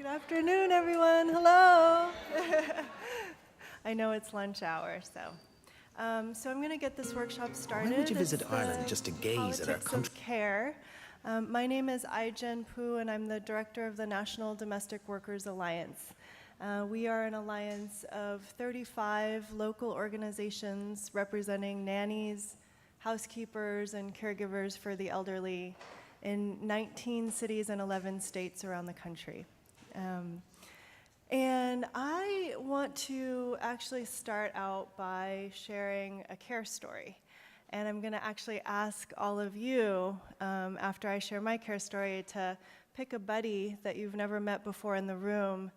Good afternoon, everyone. Hello. I know it's lunch hour, so I'm going to get this workshop started. Why would you visit Ireland just to gaze at our country? Of care. My name is Ai-jen Poo, and I'm the director of the National Domestic Workers Alliance. We are an alliance of 35 local organizations representing nannies, housekeepers, and caregivers for the elderly in 19 cities and 11 states around the country. And I want to actually start out by sharing a care story. And I'm going to actually ask all of you, after I share my care story, to pick a buddy that you've never met before in the room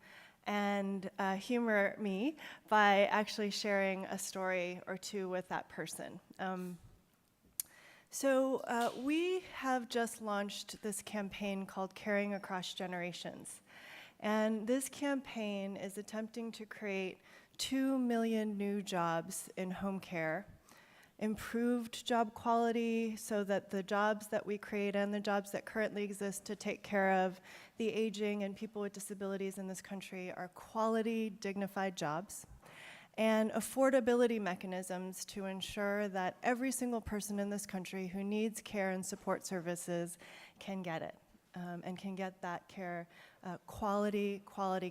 and humor me by actually sharing a story or two with that person. We have just launched this campaign called Caring Across Generations. And this campaign is attempting to create 2 million new jobs in home care, improved job quality so that the jobs that we create and the jobs that currently exist to take care of the aging and people with disabilities in this country are quality, dignified jobs, and affordability mechanisms to ensure that every single person in this country who needs care and support services can get it, and can get that care, quality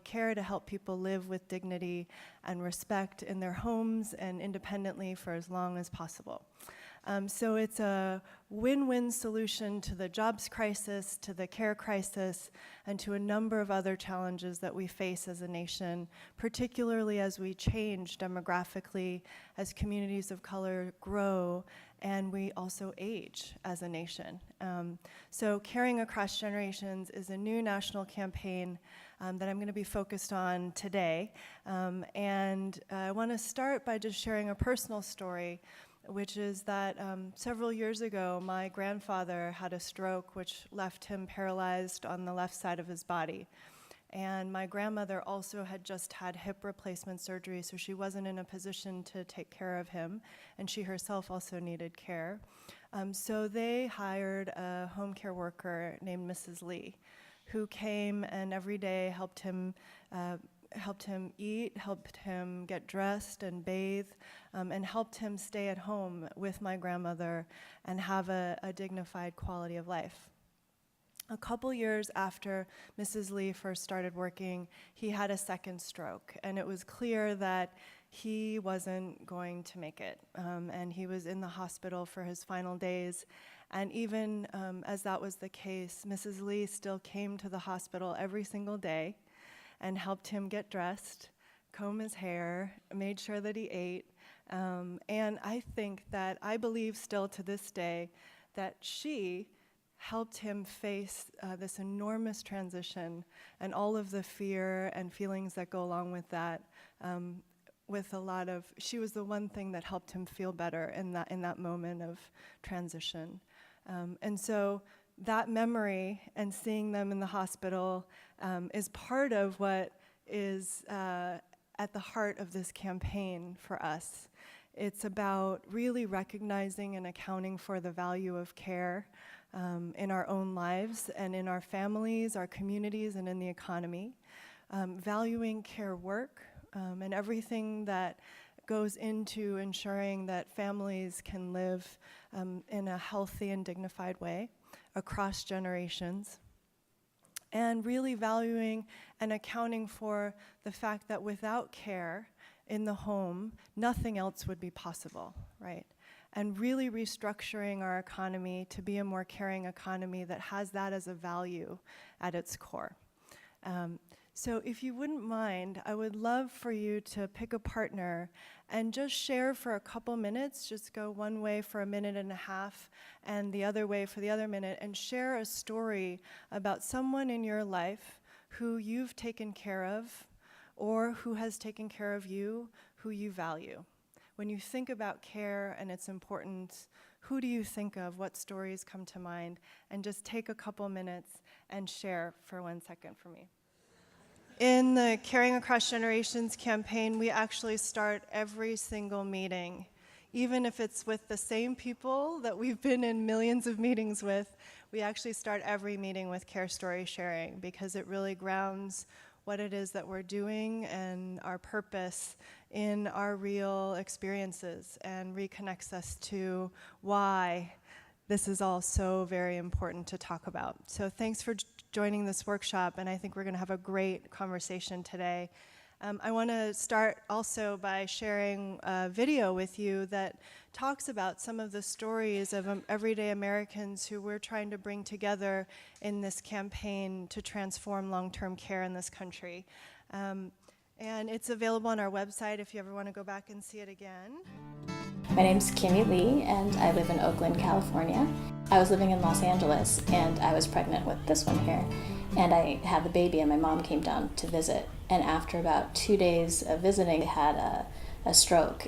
care to help people live with dignity and respect in their homes and independently for as long as possible. So it's a win-win solution to the jobs crisis, to the care crisis, and to a number of other challenges that we face as a nation, particularly as we change demographically, as communities of color grow, and we also age as a nation. So Caring Across Generations is a new national campaign that I'm going to be focused on today. And I want to start by just sharing a personal story, which is that several years ago, my grandfather had a stroke which left him paralyzed on the left side of his body. And my grandmother also had just had hip replacement surgery, so she wasn't in a position to take care of him, and she herself also needed care. So they hired a home care worker named Mrs. Lee, who came and every day helped him eat, helped him get dressed and bathe, and helped him stay at home with my grandmother and have a dignified quality of life. A couple years after Mrs. Lee first started working, he had a second stroke, and it was clear that he wasn't going to make it, and he was in the hospital for his final days. And even as that was the case, Mrs. Lee still came to the hospital every single day and helped him get dressed, comb his hair, made sure that he ate. And I believe still to this day that she helped him face this enormous transition and all of the fear and feelings that go along with that. She was the one thing that helped him feel better in that moment of transition. And so that memory and seeing them in the hospital is part of what is at the heart of this campaign for us. It's about really recognizing and accounting for the value of care in our own lives and in our families, our communities, and in the economy. Valuing care work and everything that goes into ensuring that families can live in a healthy and dignified way across generations, and really valuing and accounting for the fact that without care in the home, nothing else would be possible, right? And really restructuring our economy to be a more caring economy that has that as a value at its core. So if you wouldn't mind, I would love for you to pick a partner and just share for a couple minutes, just go one way for a minute and a half and the other way for the other minute, and share a story about someone in your life who you've taken care of or who has taken care of you, who you value. When you think about care and its importance, who do you think of? What stories come to mind? And just take a couple minutes and share for 1 second for me. In the Caring Across Generations campaign, we actually start every single meeting even if it's with the same people that we've been in millions of meetings with, we actually start every meeting with care story sharing because it really grounds what it is that we're doing and our purpose in our real experiences and reconnects us to why this is all so very important to talk about. So thanks for joining this workshop, and I think we're going to have a great conversation today. I want to start also by sharing a video with you that talks about some of the stories of everyday Americans who we're trying to bring together in this campaign to transform long-term care in this country. And it's available on our website if you ever want to go back and see it again. My name's Kimmy Lee, and I live in Oakland, California. I was living in Los Angeles, and I was pregnant with this one here. And I had the baby, and my mom came down to visit. And after about 2 days of visiting, I had a stroke.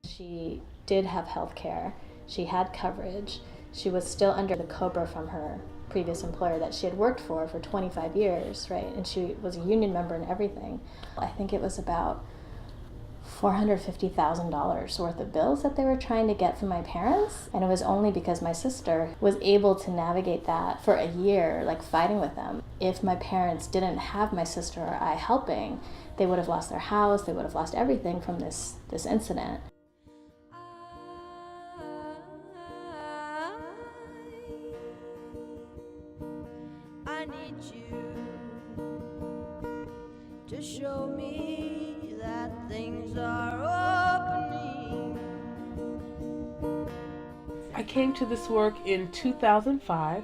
She did have health care. She had coverage. She was still under the COBRA from her previous employer that she had worked for 25 years, right? And she was a union member and everything. I think it was about $450,000 worth of bills that they were trying to get from my parents. And it was only because my sister was able to navigate that for a year, like fighting with them. If my parents didn't have my sister or I helping, they would have lost their house, they would have lost everything from this incident. I need you to show me that things are opening. I came to this work in 2005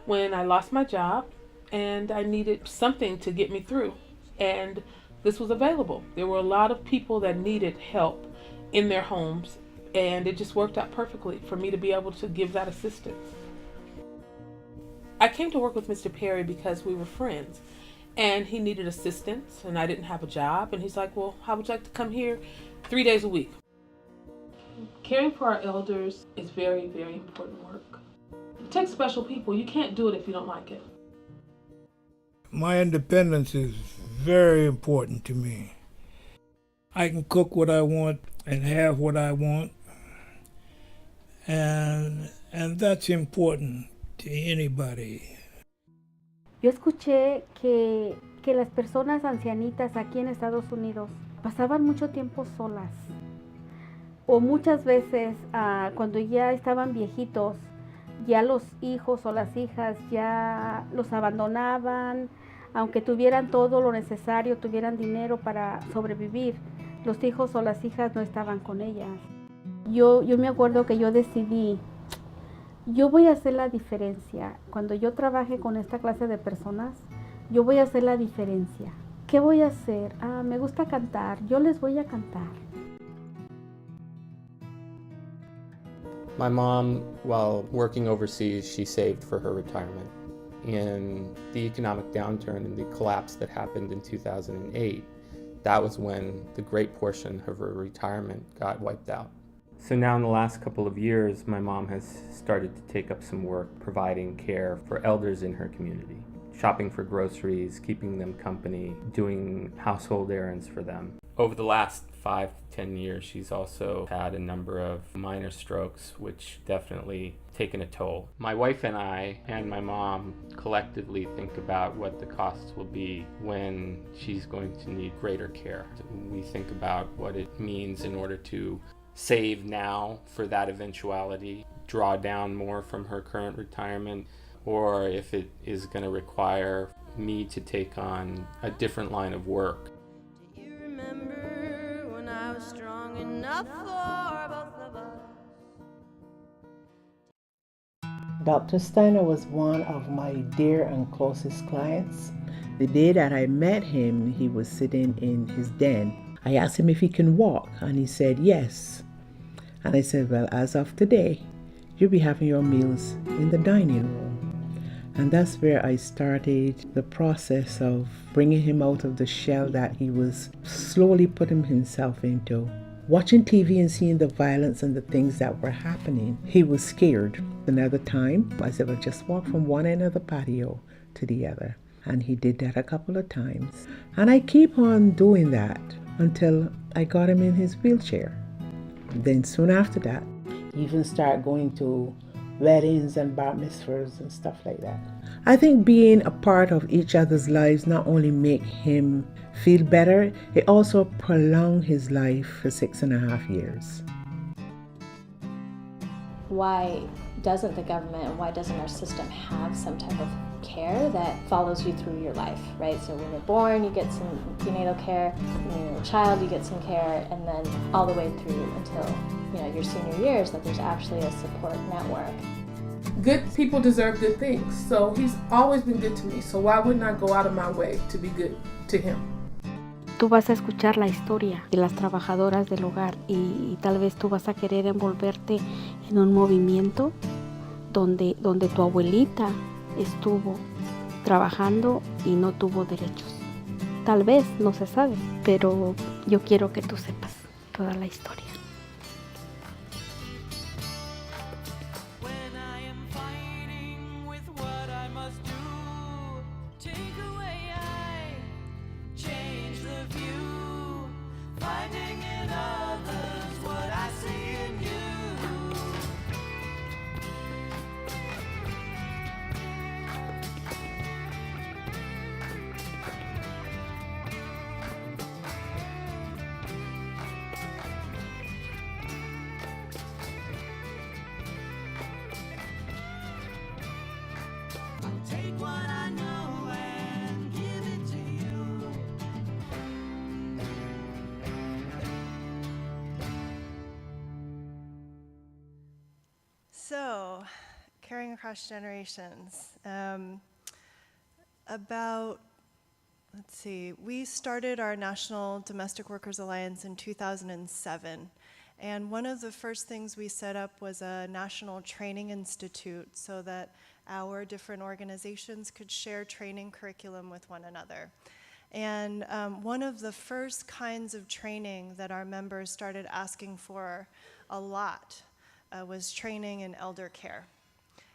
when I lost my job and I needed something to get me through. And this was available. There were a lot of people that needed help in their homes, and it just worked out perfectly for me to be able to give that assistance. I came to work with Mr. Perry because we were friends, and he needed assistance, and I didn't have a job, and he's like, well, how would you like to come here 3 days a week? Caring for our elders is very, very important work. It takes special people. You can't do it if you don't like it. My independence is very important to me. I can cook what I want and have what I want, and that's important to anybody. Yo escuché que las personas ancianitas aquí en Estados Unidos pasaban mucho tiempo solas. O muchas veces cuando ya estaban viejitos, ya los hijos o las hijas ya los abandonaban, aunque tuvieran todo lo necesario, tuvieran dinero para sobrevivir, los hijos o las hijas no estaban con ellas. Yo me acuerdo que yo decidí, yo voy a hacer la diferencia. Cuando yo trabaje con esta clase de personas, yo voy a hacer la diferencia. ¿Qué voy a hacer? Me gusta cantar, yo les voy a cantar. My mom, while working overseas, she saved for her retirement. In the economic downturn and the collapse that happened in 2008, that was when the great portion of her retirement got wiped out. So now in the last couple of years, my mom has started to take up some work providing care for elders in her community, shopping for groceries, keeping them company, doing household errands for them. Over the last 5 to 10 years, she's also had a number of minor strokes, which definitely taken a toll. My wife and I and my mom collectively think about what the costs will be when she's going to need greater care. We think about what it means in order to save now for that eventuality, draw down more from her current retirement, or if it is going to require me to take on a different line of work. Do you remember when I was strong enough for both of us? Dr. Steiner was one of my dear and closest clients. The day that I met him, he was sitting in his den. I asked him if he can walk, and he said yes. And I said, well, as of today, you'll be having your meals in the dining room. And that's where I started the process of bringing him out of the shell that he was slowly putting himself into. Watching TV and seeing the violence and the things that were happening, he was scared. Another time, I said, well, just walk from one end of the patio to the other. And he did that a couple of times. And I keep on doing that until I got him in his wheelchair. Then soon after that, even start going to weddings and bar mitzvahs and stuff like that. I think being a part of each other's lives not only make him feel better, it also prolonged his life for 6.5 years. Why doesn't the government, why doesn't our system have some type of care that follows you through your life, right? So when you're born, you get some prenatal care, when you're a child, you get some care, and then all the way through until your senior years, that there's actually a support network. Good people deserve good things, so he's always been good to me, so why wouldn't I go out of my way to be good to him? Tú vas a escuchar la historia de las trabajadoras del hogar y tal vez tú vas a querer envolverte en un movimiento donde tu abuelita estuvo trabajando y no tuvo derechos. Tal vez, no se sabe, pero yo quiero que tú sepas toda la historia. So, carrying across generations. We started our National Domestic Workers Alliance in 2007. And one of the first things we set up was a national training institute so that our different organizations could share training curriculum with one another. And one of the first kinds of training that our members started asking for a lot was training in elder care.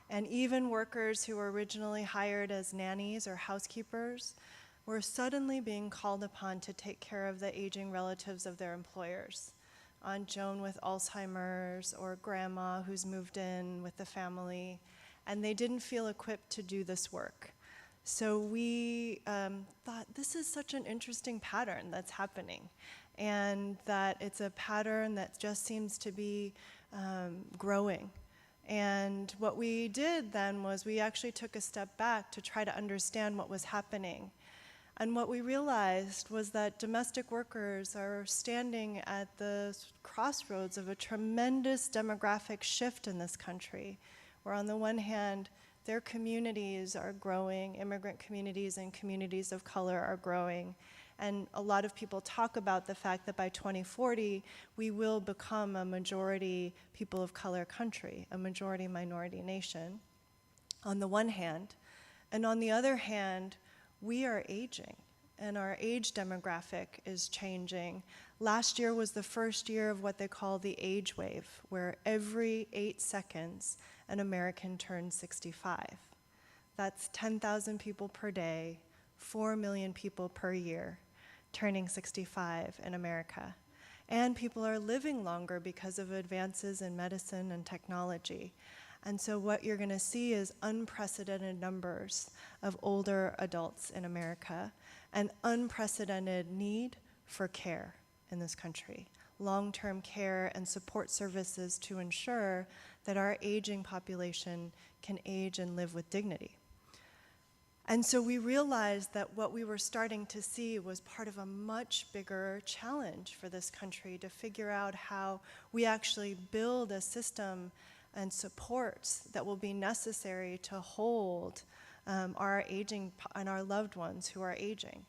And even workers who were originally hired as nannies or housekeepers were suddenly being called upon to take care of the aging relatives of their employers. Aunt Joan with Alzheimer's, or grandma who's moved in with the family, and they didn't feel equipped to do this work. So we thought this is such an interesting pattern that's happening, and that it's a pattern that just seems to be growing. And what we did then was we actually took a step back to try to understand what was happening. And what we realized was that domestic workers are standing at the crossroads of a tremendous demographic shift in this country, where on the one hand, their communities are growing, immigrant communities and communities of color are growing. And a lot of people talk about the fact that by 2040, we will become a majority people of color country, a majority minority nation, on the one hand. And on the other hand, we are aging, and our age demographic is changing. Last year was the first year of what they call the age wave, where every 8 seconds, an American turns 65. That's 10,000 people per day, 4 million people per year turning 65 in America. And people are living longer because of advances in medicine and technology. And so what you're going to see is unprecedented numbers of older adults in America and unprecedented need for care in this country, long-term care and support services to ensure that our aging population can age and live with dignity. And so we realized that what we were starting to see was part of a much bigger challenge for this country to figure out how we actually build a system and supports that will be necessary to hold our aging and our loved ones who are aging.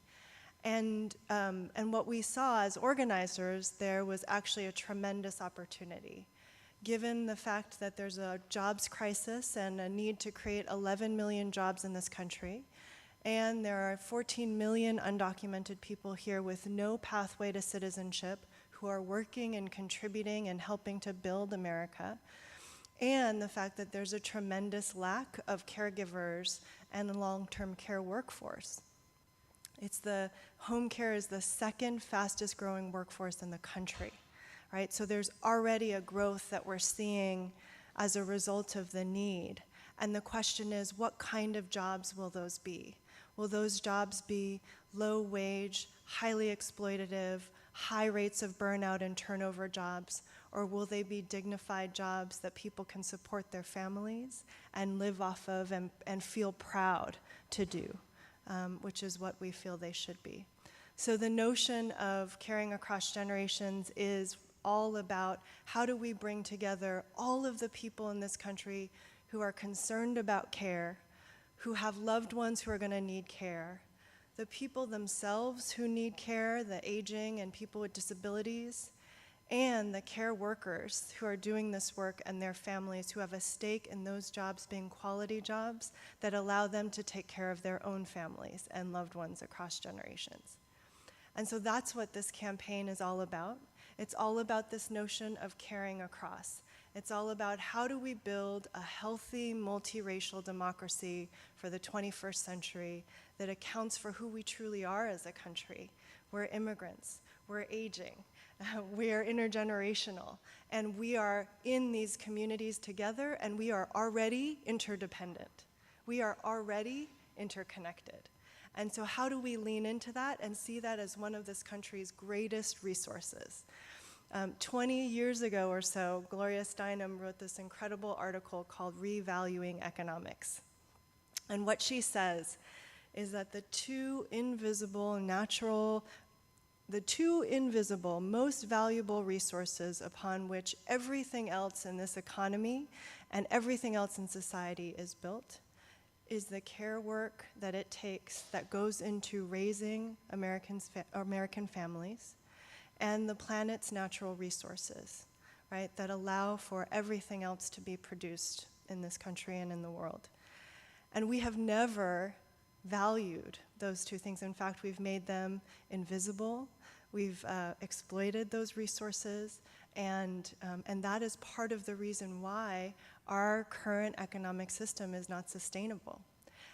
And what we saw as organizers there was actually a tremendous opportunity. Given the fact that there's a jobs crisis and a need to create 11 million jobs in this country, and there are 14 million undocumented people here with no pathway to citizenship who are working and contributing and helping to build America, and the fact that there's a tremendous lack of caregivers and a long-term care workforce. Home care is the second fastest growing workforce in the country. right? So there's already a growth that we're seeing as a result of the need. And the question is, what kind of jobs will those be? Will those jobs be low wage, highly exploitative, high rates of burnout and turnover jobs? Or will they be dignified jobs that people can support their families and live off of and feel proud to do, which is what we feel they should be. So the notion of caring across generations is all about how do we bring together all of the people in this country who are concerned about care, who have loved ones who are going to need care, the people themselves who need care, the aging and people with disabilities, and the care workers who are doing this work and their families who have a stake in those jobs being quality jobs that allow them to take care of their own families and loved ones across generations. And so that's what this campaign is all about. It's all about this notion of caring across. It's all about how do we build a healthy multiracial democracy for the 21st century that accounts for who we truly are as a country. We're immigrants, we're aging, we are intergenerational, and we are in these communities together, and we are already interdependent. We are already interconnected. And so how do we lean into that and see that as one of this country's greatest resources? 20 years ago or so, Gloria Steinem wrote this incredible article called Revaluing Economics. And what she says is that the two invisible, most valuable resources upon which everything else in this economy and everything else in society is built is the care work that it takes that goes into raising American families, and the planet's natural resources, right, that allow for everything else to be produced in this country and in the world. And we have never valued those two things. In fact, we've made them invisible. We've exploited those resources, and that is part of the reason why our current economic system is not sustainable.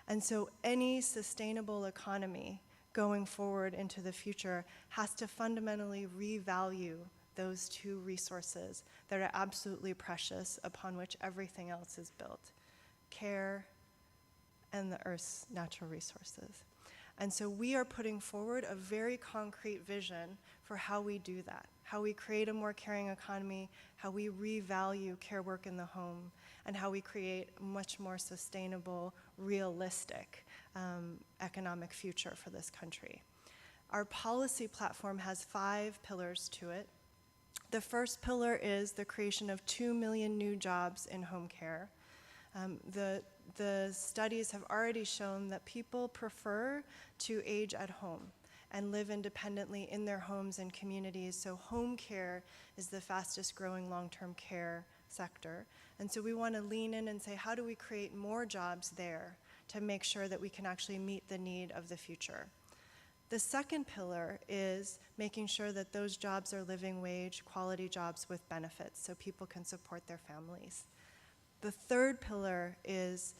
And so any sustainable economy going forward into the future has to fundamentally revalue those two resources that are absolutely precious, upon which everything else is built: care and the Earth's natural resources. And so we are putting forward a very concrete vision for how we do that, how we create a more caring economy, how we revalue care work in the home, and how we create a much more sustainable, realistic economic future for this country. Our policy platform has 5 pillars to it. The first pillar is the creation of 2 million new jobs in home care. The studies have already shown that people prefer to age at home and live independently in their homes and communities, so home care is the fastest growing long-term care sector. And so we want to lean in and say, how do we create more jobs there to make sure that we can actually meet the need of the future? The second pillar is making sure that those jobs are living wage, quality jobs with benefits so people can support their families. The third pillar is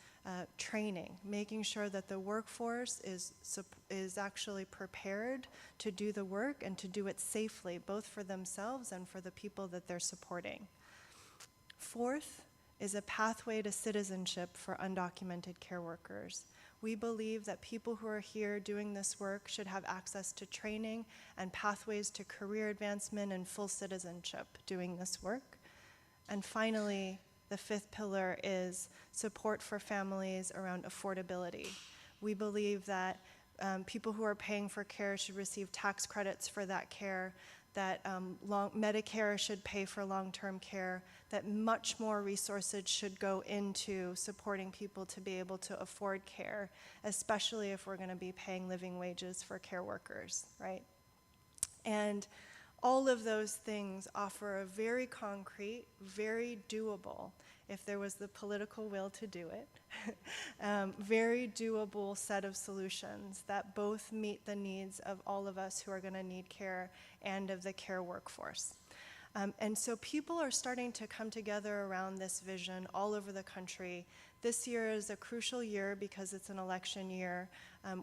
training, making sure that the workforce is actually prepared to do the work and to do it safely, both for themselves and for the people that they're supporting. Fourth is a pathway to citizenship for undocumented care workers. We believe that people who are here doing this work should have access to training and pathways to career advancement and full citizenship doing this work. And finally, the fifth pillar is support for families around affordability. We believe that people who are paying for care should receive tax credits for that care, that Medicare should pay for long-term care, that much more resources should go into supporting people to be able to afford care, especially if we're going to be paying living wages for care workers, right? And all of those things offer a very concrete, very doable, if there was the political will to do it, very doable set of solutions that both meet the needs of all of us who are going to need care and of the care workforce. And so people are starting to come together around this vision all over the country. This year is a crucial year because it's an election year.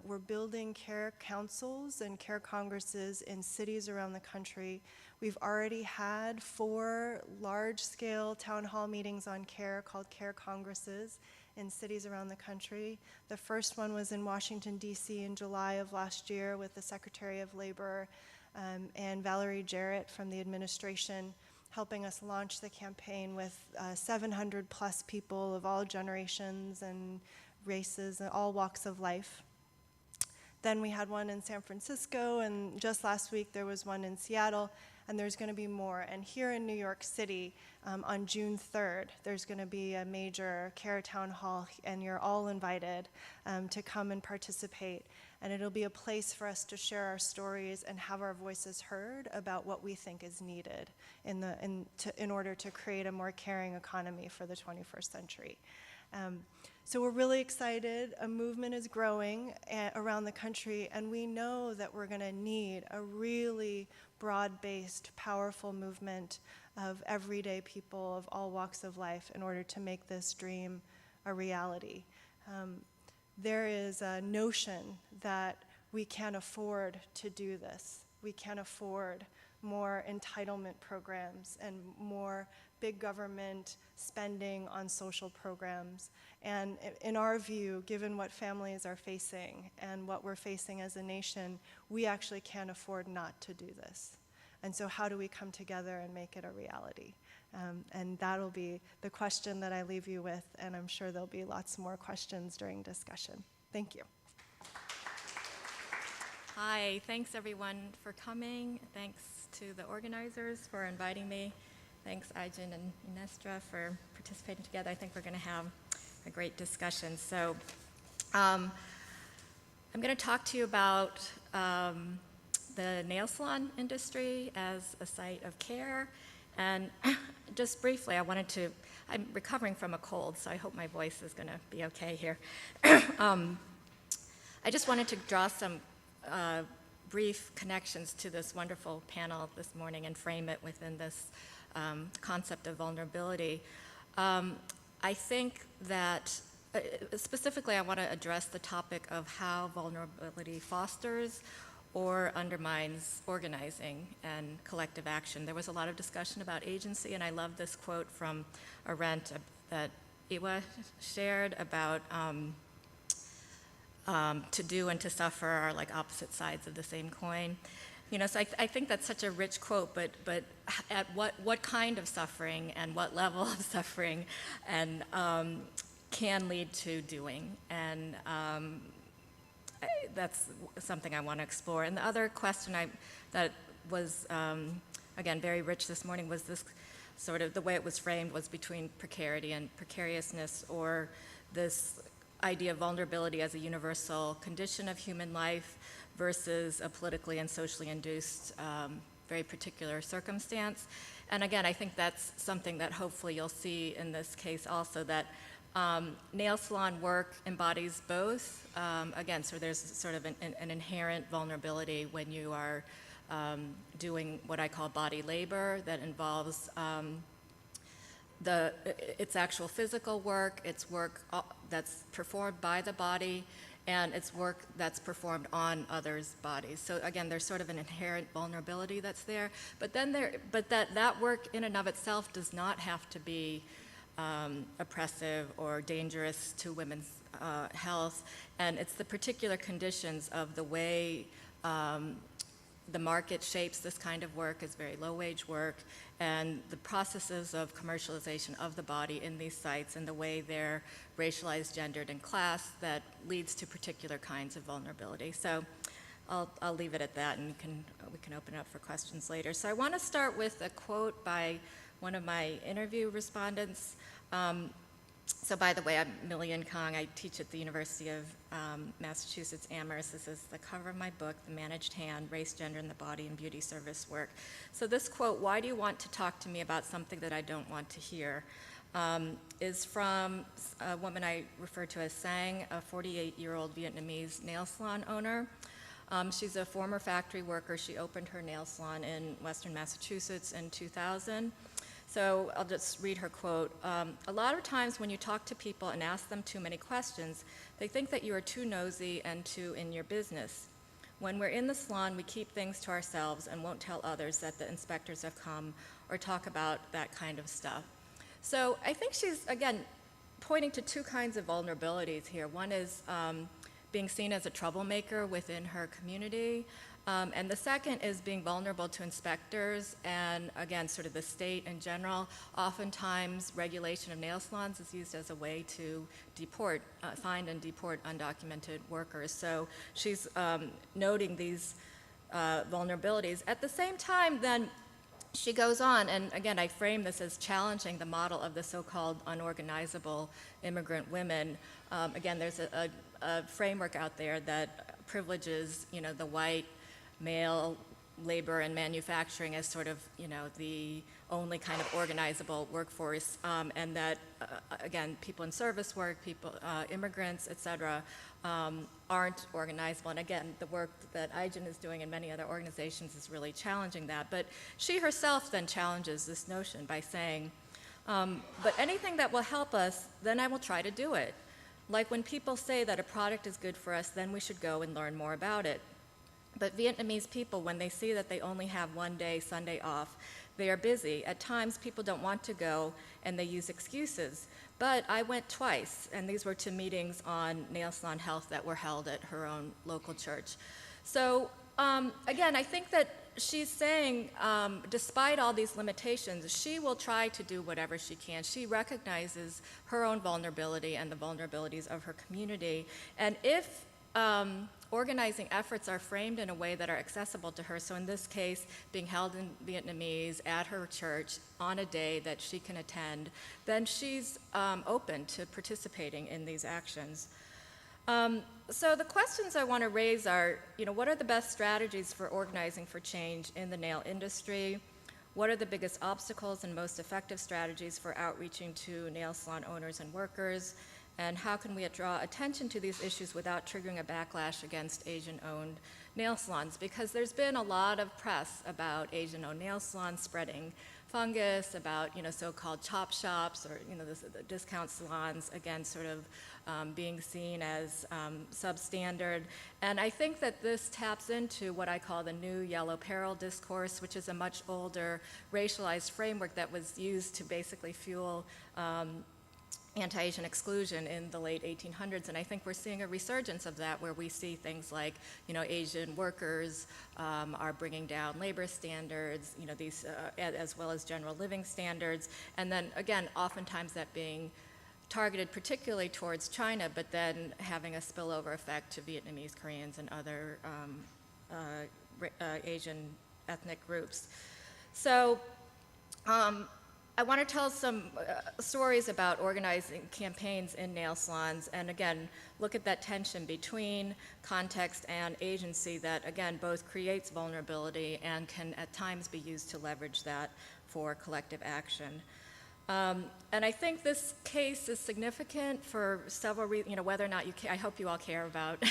We're building care councils and care congresses in cities around the country. We've already had 4 large-scale town hall meetings on care called care congresses in cities around the country. The first one was in Washington, D.C. in July of last year with the Secretary of Labor and Valerie Jarrett from the administration helping us launch the campaign with 700 plus people of all generations and races and all walks of life. Then we had one in San Francisco, and just last week there was one in Seattle, and there's going to be more. And here in New York City, on June 3rd, there's going to be a major care town hall, and you're all invited to come and participate. And it'll be a place for us to share our stories and have our voices heard about what we think is needed in order to create a more caring economy for the 21st century. So we're really excited. A movement is growing around the country, and we know that we're going to need a really broad-based, powerful movement of everyday people of all walks of life in order to make this dream a reality. There is a notion that we can't afford to do this. We can't afford more entitlement programs and more big government spending on social programs. And in our view, given what families are facing and what we're facing as a nation, we actually can't afford not to do this. And so how do we come together and make it a reality? And that'll be the question that I leave you with, and I'm sure there'll be lots more questions during discussion. Thank you. Hi, thanks everyone for coming. Thanks to the organizers for inviting me. Thanks Ai-jen and Ynestra for participating together. I think we're going to have a great discussion. So I'm going to talk to you about the nail salon industry as a site of care. And just briefly, I'm recovering from a cold, so I hope my voice is going to be okay here. I just wanted to draw some brief connections to this wonderful panel this morning and frame it within this concept of vulnerability. I think that specifically I want to address the topic of how vulnerability fosters or undermines organizing and collective action. There was a lot of discussion about agency, and I love this quote from Arendt that Iwa shared about to do and to suffer are like opposite sides of the same coin. You know, so I think that's such a rich quote, but at what kind of suffering and what level of suffering and can lead to doing, and that's something I want to explore. And the other question that was, again, very rich this morning was this sort of, the way it was framed was between precarity and precariousness, or this idea of vulnerability as a universal condition of human life versus a politically and socially induced, very particular circumstance. And again, I think that's something that hopefully you'll see in this case also, that nail salon work embodies both. Again, so there's sort of an inherent vulnerability when you are doing what I call body labor that involves it's actual physical work, it's work that's performed by the body, and it's work that's performed on others' bodies. So again, there's sort of an inherent vulnerability that's there, but that work in and of itself does not have to be oppressive or dangerous to women's health, and it's the particular conditions of the way the market shapes this kind of work as very low-wage work, and the processes of commercialization of the body in these sites and the way they're racialized, gendered, and classed that leads to particular kinds of vulnerability. So I'll leave it at that, and we can open it up for questions later. So I want to start with a quote by one of my interview respondents. So by the way, I'm Miliann Kang. I teach at the University of Massachusetts, Amherst. This is the cover of my book, The Managed Hand, Race, Gender, and the Body in Beauty Service Work. So this quote, "Why do you want to talk to me about something that I don't want to hear?" Is from a woman I refer to as Sang, a 48-year-old Vietnamese nail salon owner. She's a former factory worker. She opened her nail salon in Western Massachusetts in 2000. So I'll just read her quote. A lot of times when you talk to people and ask them too many questions, they think that you are too nosy and too in your business. When we're in the salon, we keep things to ourselves and won't tell others that the inspectors have come or talk about that kind of stuff. So I think she's, again, pointing to two kinds of vulnerabilities here. One is being seen as a troublemaker within her community, and the second is being vulnerable to inspectors and, again, sort of the state in general. Oftentimes, regulation of nail salons is used as a way to deport, find and deport undocumented workers. So she's noting these vulnerabilities. At the same time, then, she goes on, and again, I frame this as challenging the model of the so-called unorganizable immigrant women. Again, there's a framework out there that privileges, the white male labor and manufacturing as sort of, the only kind of organizable workforce, and that, again, people in service work, immigrants, et cetera, aren't organizable. And again, the work that Ai-jen is doing in many other organizations is really challenging that. But she herself then challenges this notion by saying, but anything that will help us, then I will try to do it. Like when people say that a product is good for us, then we should go and learn more about it. But Vietnamese people, when they see that they only have one day, Sunday, off, they are busy. At times, people don't want to go, and they use excuses. But I went twice, and these were to meetings on nail salon health that were held at her own local church. So again, I think that she's saying, despite all these limitations, she will try to do whatever she can. She recognizes her own vulnerability and the vulnerabilities of her community. And if organizing efforts are framed in a way that are accessible to her, so in this case, being held in Vietnamese at her church on a day that she can attend, then she's open to participating in these actions. So the questions I want to raise are, what are the best strategies for organizing for change in the nail industry? What are the biggest obstacles and most effective strategies for outreaching to nail salon owners and workers? And how can we draw attention to these issues without triggering a backlash against Asian-owned nail salons? Because there's been a lot of press about Asian-owned nail salons spreading fungus, about so-called chop shops or the discount salons, again, sort of being seen as substandard. And I think that this taps into what I call the new yellow peril discourse, which is a much older racialized framework that was used to basically fuel anti-Asian exclusion in the late 1800s, and I think we're seeing a resurgence of that, where we see things like, Asian workers are bringing down labor standards, these as well as general living standards, and then again, oftentimes that being targeted particularly towards China, but then having a spillover effect to Vietnamese, Koreans, and other Asian ethnic groups. So. I want to tell some stories about organizing campaigns in nail salons, and again, look at that tension between context and agency that, again, both creates vulnerability and can at times be used to leverage that for collective action. And I think this case is significant for several reasons, whether or not you care. I hope you all care about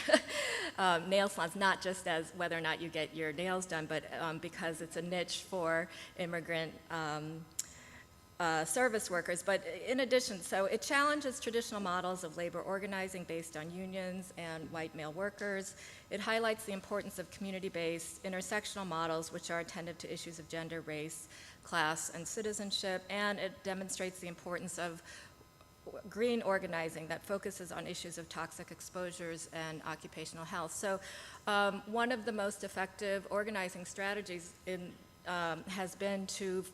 nail salons, not just as whether or not you get your nails done, but because it's a niche for immigrant service workers. But in addition, so it challenges traditional models of labor organizing based on unions and white male workers. It highlights the importance of community-based intersectional models which are attentive to issues of gender, race, class, and citizenship, and it demonstrates the importance of green organizing that focuses on issues of toxic exposures and occupational health. So one of the most effective organizing strategies has been to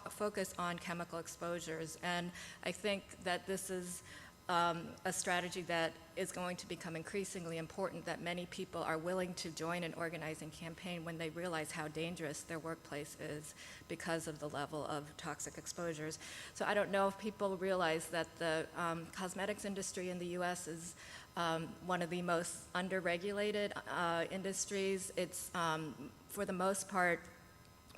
focus on chemical exposures, and I think that this is a strategy that is going to become increasingly important, that many people are willing to join an organizing campaign when they realize how dangerous their workplace is because of the level of toxic exposures. So I don't know if people realize that the cosmetics industry in the US is one of the most underregulated industries. It's for the most part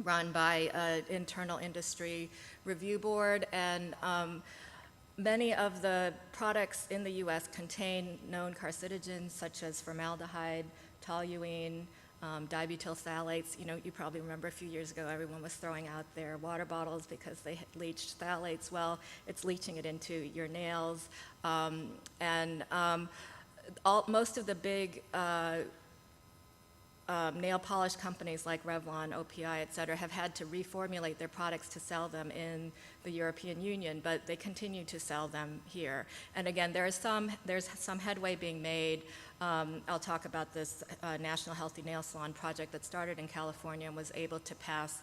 run by an internal industry review board, and Many of the products in the US contain known carcinogens such as formaldehyde, toluene, dibutyl phthalates. You know, you probably remember a few years ago everyone was throwing out their water bottles because they had leached phthalates. Well, it's leaching it into your nails. Most of the big nail polish companies like Revlon, OPI, et cetera, have had to reformulate their products to sell them in the European Union, but they continue to sell them here. And again, there's some headway being made. I'll talk about this National Healthy Nail Salon project that started in California and was able to pass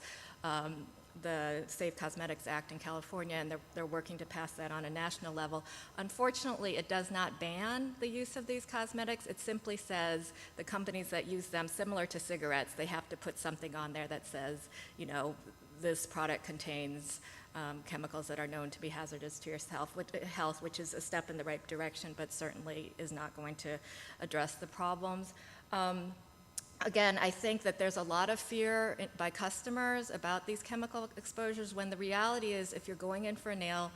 the Safe Cosmetics Act in California, and they're working to pass that on a national level. Unfortunately, it does not ban the use of these cosmetics. It simply says the companies that use them, similar to cigarettes, they have to put something on there that says, you know, this product contains chemicals that are known to be hazardous to your health, which is a step in the right direction, but certainly is not going to address the problems. Again, I think that there's a lot of fear by customers about these chemical exposures, when the reality is if you're going in for a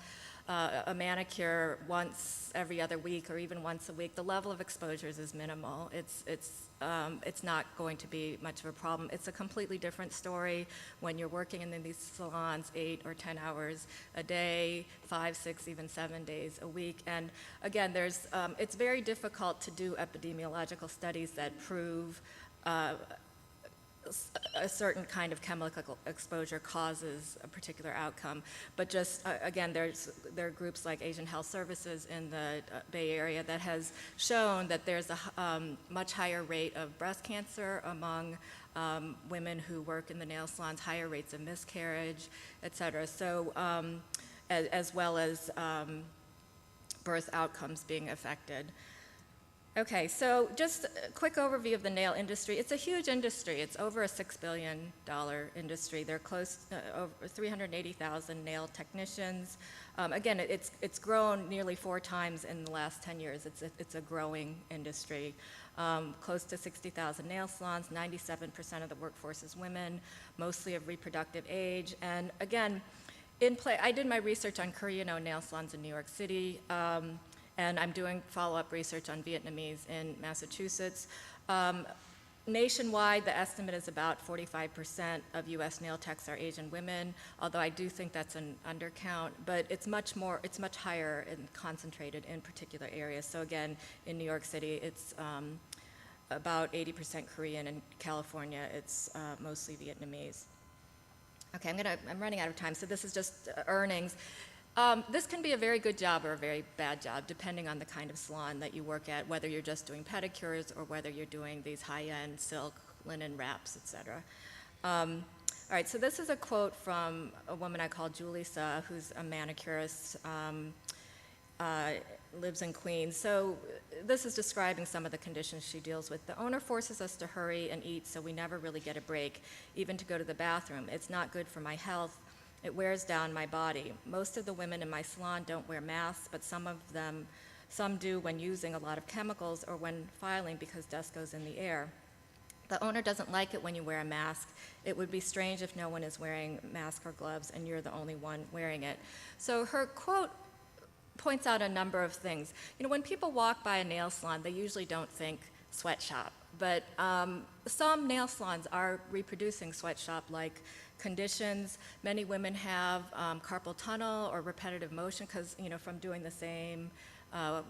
manicure once every other week or even once a week, the level of exposures is minimal. It's not going to be much of a problem. It's a completely different story when you're working in these salons 8 or 10 hours a day, 5, 6, even 7 days a week. And again, it's very difficult to do epidemiological studies that prove a certain kind of chemical exposure causes a particular outcome. But just, again, there are groups like Asian Health Services in the Bay Area that has shown that there's a much higher rate of breast cancer among women who work in the nail salons, higher rates of miscarriage, et cetera. So, as well as birth outcomes being affected. Okay, so just a quick overview of the nail industry. It's a huge industry. It's over a $6 billion industry. There are close over 380,000 nail technicians. Again, it's grown nearly 4 times in the last 10 years. It's a growing industry. Close to 60,000 nail salons, 97% of the workforce is women, mostly of reproductive age. And again, I did my research on Korean-owned nail salons in New York City. And I'm doing follow-up research on Vietnamese in Massachusetts. Nationwide, the estimate is about 45% of US nail techs are Asian women, although I do think that's an undercount, but it's much higher and concentrated in particular areas. So again, in New York City, it's about 80% Korean. In California, it's mostly Vietnamese. Okay, I'm running out of time, so this is just earnings. This can be a very good job or a very bad job, depending on the kind of salon that you work at, whether you're just doing pedicures or whether you're doing these high-end silk, linen wraps, et cetera. All right, so this is a quote from a woman I call Julie Suh, who's a manicurist, lives in Queens. So this is describing some of the conditions she deals with. The owner forces us to hurry and eat, so we never really get a break, even to go to the bathroom. It's not good for my health. It wears down my body. Most of the women in my salon don't wear masks, but some do when using a lot of chemicals or when filing because dust goes in the air. The owner doesn't like it when you wear a mask. It would be strange if no one is wearing a mask or gloves and you're the only one wearing it. So her quote points out a number of things. You know, when people walk by a nail salon, they usually don't think sweatshop, but some nail salons are reproducing sweatshop-like conditions. Many women have carpal tunnel or repetitive motion because, you know, from doing the same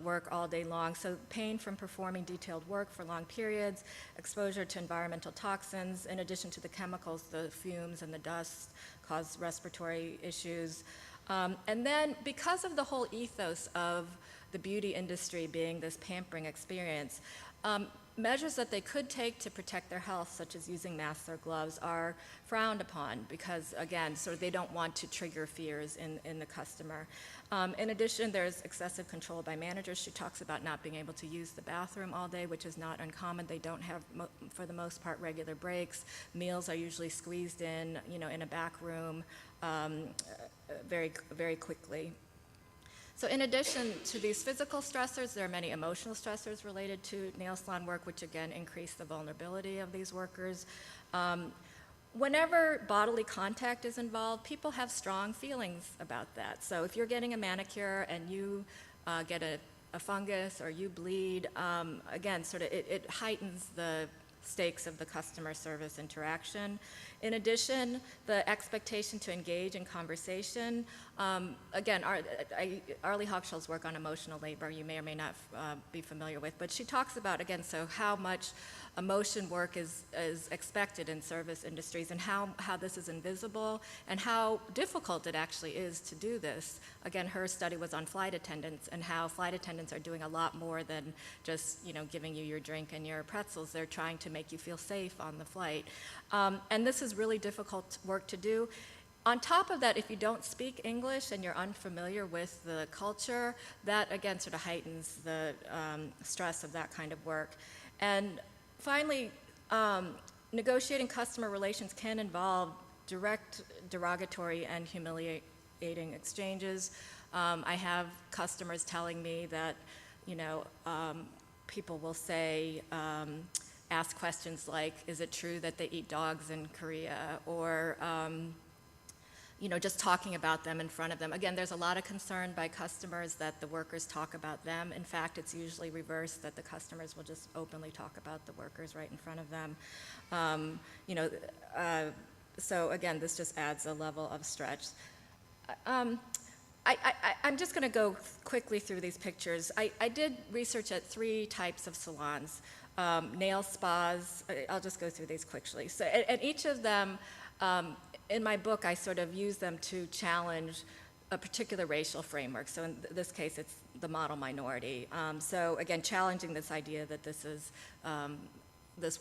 work all day long. So pain from performing detailed work for long periods, exposure to environmental toxins, in addition to the chemicals, the fumes and the dust cause respiratory issues. And then because of the whole ethos of the beauty industry being this pampering experience, measures that they could take to protect their health, such as using masks or gloves, are frowned upon because, again, so they don't want to trigger fears in the customer. In addition, there's excessive control by managers. She talks about not being able to use the bathroom all day, which is not uncommon. They don't have, for the most part, regular breaks. Meals are usually squeezed in, you know, in a back room very, very quickly. So in addition to these physical stressors, there are many emotional stressors related to nail salon work, which again increase the vulnerability of these workers. whenever bodily contact is involved, people have strong feelings about that. So if you're getting a manicure and you get a fungus or you bleed, again, sort of it heightens the stakes of the customer service interaction. In addition, the expectation to engage in conversation. Again, Arlie Hochschild's work on emotional labor, you may or may not be familiar with, but she talks about, again, so how much emotion work is expected in service industries and how this is invisible and how difficult it actually is to do this. Again, her study was on flight attendants and how flight attendants are doing a lot more than just, giving you your drink and your pretzels. They're trying to make you feel safe on the flight. And this is really difficult work to do. On top of that, if you don't speak English and you're unfamiliar with the culture, that again sort of heightens the stress of that kind of work. And finally, negotiating customer relations can involve direct derogatory and humiliating exchanges. I have customers telling me that, people will say, ask questions like, is it true that they eat dogs in Korea? Or, just talking about them in front of them. Again, there's a lot of concern by customers that the workers talk about them. In fact, it's usually reversed, that the customers will just openly talk about the workers right in front of them. So again, this just adds a level of stretch. I'm just going to go quickly through these pictures. I did research at 3 types of salons. Nail spas, I'll just go through these quickly. So, and each of them, in my book, I sort of use them to challenge a particular racial framework. So in this case, it's the model minority. So again, challenging this idea that this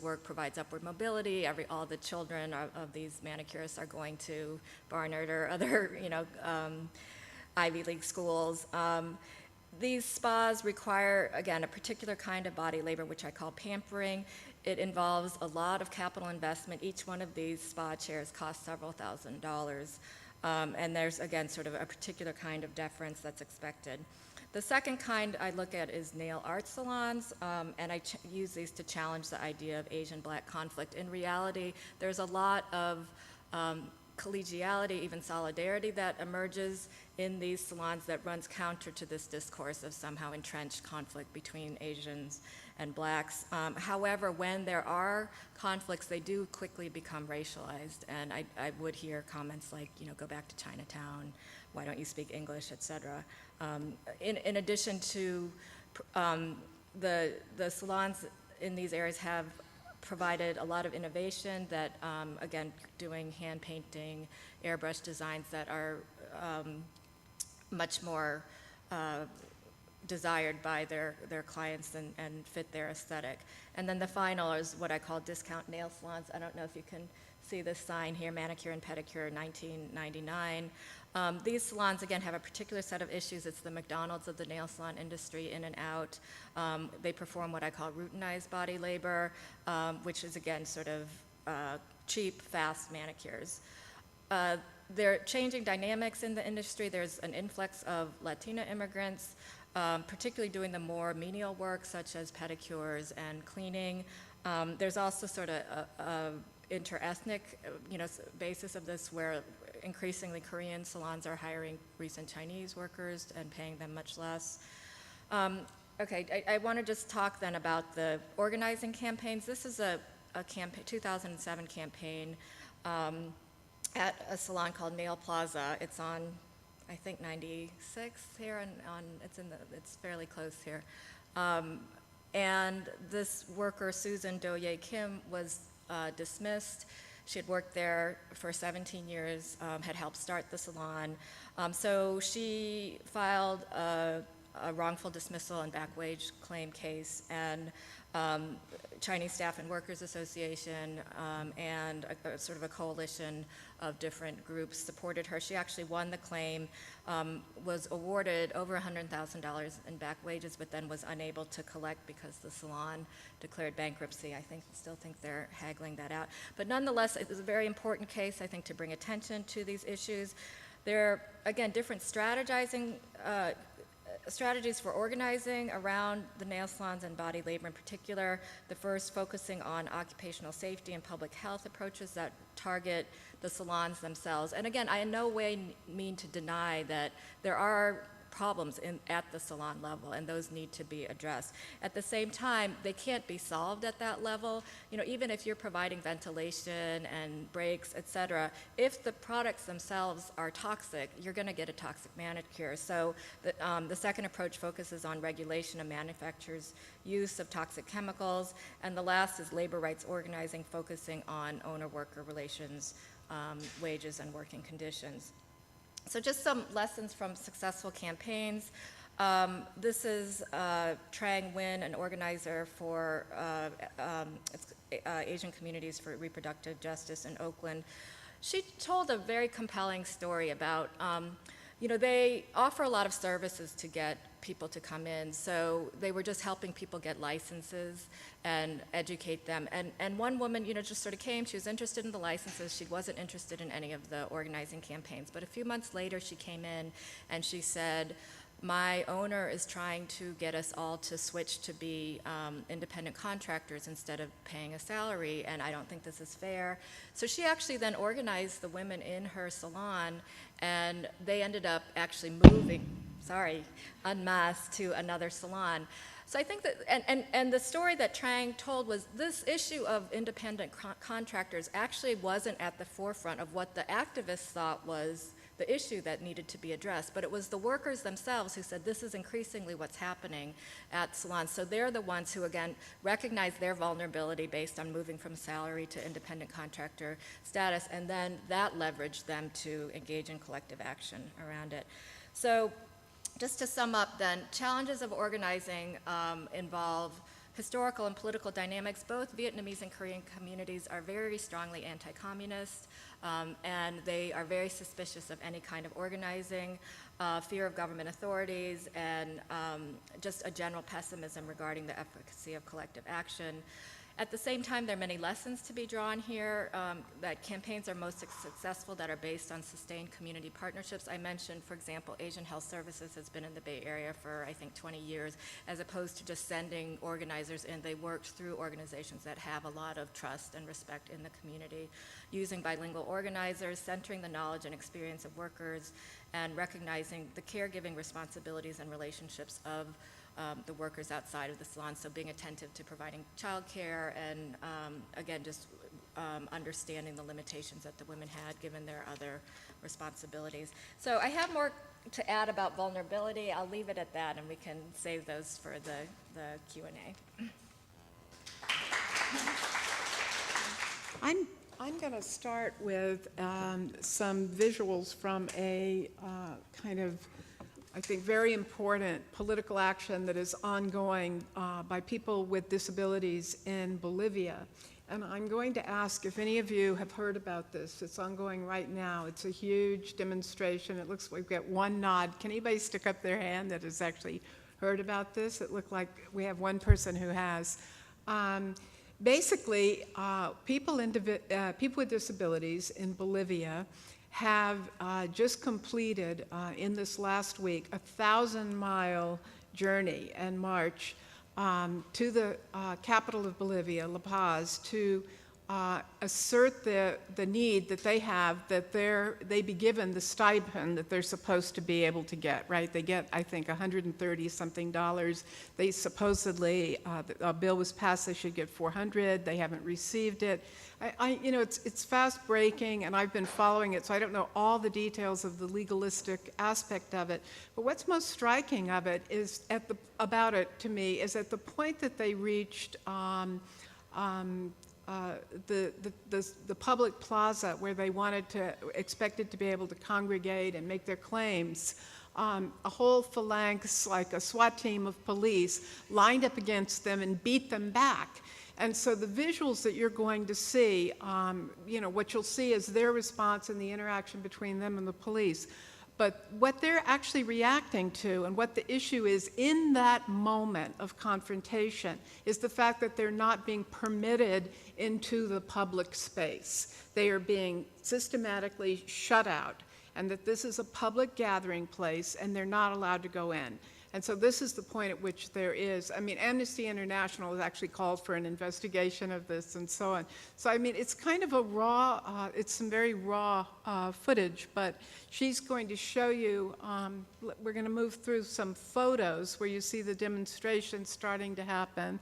work provides upward mobility. All the children of these manicurists are going to Barnard or other, Ivy League schools. These spas require, again, a particular kind of body labor, which I call pampering. It involves a lot of capital investment. Each one of these spa chairs costs several $1,000s. And there's, again, sort of a particular kind of deference that's expected. The second kind I look at is nail art salons, and I use these to challenge the idea of Asian-Black conflict. In reality, there's a lot of collegiality, even solidarity that emerges in these salons that runs counter to this discourse of somehow entrenched conflict between Asians and Blacks. However, when there are conflicts, they do quickly become racialized, and I would hear comments like, go back to Chinatown, why don't you speak English, et cetera. In addition to the salons in these areas have provided a lot of innovation that, again, doing hand painting, airbrush designs that are much more desired by their clients and fit their aesthetic. And then the final is what I call discount nail salons. I don't know if you can see this sign here, manicure and pedicure, 1999. These salons, again, have a particular set of issues. It's the McDonald's of the nail salon industry, in and out. They perform what I call routinized body labor, which is, again, sort of cheap, fast manicures. They're changing dynamics in the industry. There's an influx of Latina immigrants, particularly doing the more menial work, such as pedicures and cleaning. There's also sort of a inter-ethnic, basis of this, where increasingly Korean salons are hiring recent Chinese workers and paying them much less. Okay, I want to just talk then about the organizing campaigns. This is a campaign, 2007 campaign at a salon called Nail Plaza. It's on, I think, 96 here, and it's fairly close here. And this worker, Susan Do-Ye Kim, was dismissed. She had worked there for 17 years, had helped start the salon. So she filed a wrongful dismissal and back wage claim case, and Chinese Staff and Workers Association and a sort of a coalition of different groups supported her. She actually won the claim, was awarded over $100,000 in back wages, but then was unable to collect because the salon declared bankruptcy. I still think they're haggling that out. But nonetheless, it was a very important case, I think, to bring attention to these issues. There are, again, different strategizing strategies for organizing around the nail salons and body labor in particular. The first focusing on occupational safety and public health approaches that target the salons themselves. And again, I in no way mean to deny that there are problems at the salon level, and those need to be addressed. At the same time, they can't be solved at that level. You know, even if you're providing ventilation and breaks, et cetera, if the products themselves are toxic, you're going to get a toxic manicure. So the second approach focuses on regulation of manufacturers' use of toxic chemicals, and the last is labor rights organizing, focusing on owner-worker relations, wages, and working conditions. So just some lessons from successful campaigns. This is Trang Nguyen, an organizer for Asian Communities for Reproductive Justice in Oakland. She told a very compelling story about, you know, they offer a lot of services to get people to come in. So they were just helping people get licenses and educate them. And one woman, you know, just sort of came, she was interested in the licenses, she wasn't interested in any of the organizing campaigns. But a few months later, she came in and she said, my owner is trying to get us all to switch to be independent contractors instead of paying a salary, and I don't think this is fair. So she actually then organized the women in her salon, and they ended up actually moving, en masse to another salon. So I think that, and the story that Trang told was this issue of independent contractors actually wasn't at the forefront of what the activists thought was the issue that needed to be addressed, but it was the workers themselves who said this is increasingly what's happening at salons. So they're the ones who, again, recognize their vulnerability based on moving from salary to independent contractor status, and then that leveraged them to engage in collective action around it. So just to sum up then, challenges of organizing involve historical and political dynamics. Both Vietnamese and Korean communities are very strongly anti-communist, and they are very suspicious of any kind of organizing, fear of government authorities, and just a general pessimism regarding the efficacy of collective action. At the same time, there are many lessons to be drawn here, that campaigns are most successful that are based on sustained community partnerships. I mentioned, for example, Asian Health Services has been in the Bay Area for, I think, 20 years, as opposed to just sending organizers in. They worked through organizations that have a lot of trust and respect in the community, using bilingual organizers, centering the knowledge and experience of workers, and recognizing the caregiving responsibilities and relationships of the workers outside of the salon, so being attentive to providing childcare and, again, just understanding the limitations that the women had given their other responsibilities. So I have more to add about vulnerability. I'll leave it at that, and we can save those for the Q&A. I'm going to start with some visuals from a kind of, I think, very important political action that is ongoing by people with disabilities in Bolivia. And I'm going to ask if any of you have heard about this. It's ongoing right now. It's a huge demonstration. It looks like we've got one nod. Can anybody stick up their hand that has actually heard about this? It looked like we have one person who has. Basically, people with disabilities in Bolivia have just completed in this last week a 1,000-mile journey and march to the capital of Bolivia, La Paz, to assert the need that they have that they be given the stipend that they're supposed to be able to get, right? They get, I think, $130-something. They supposedly, a bill was passed, they should get $400. They haven't received it. You know, it's fast breaking, and I've been following it, so I don't know all the details of the legalistic aspect of it. But what's most striking of it is about it to me is at the point that they reached the public plaza where they expected to be able to congregate and make their claims. A whole phalanx, like a SWAT team of police, lined up against them and beat them back. And so the visuals that you're going to see, you know, what you'll see is their response and the interaction between them and the police. But what they're actually reacting to and what the issue is in that moment of confrontation is the fact that they're not being permitted into the public space. They are being systematically shut out, and that this is a public gathering place and they're not allowed to go in. And so this is the point at which there is, I mean, Amnesty International has actually called for an investigation of this and so on. So, I mean, it's kind of a raw, it's some very raw footage, but she's going to show you, we're going to move through some photos where you see the demonstration starting to happen.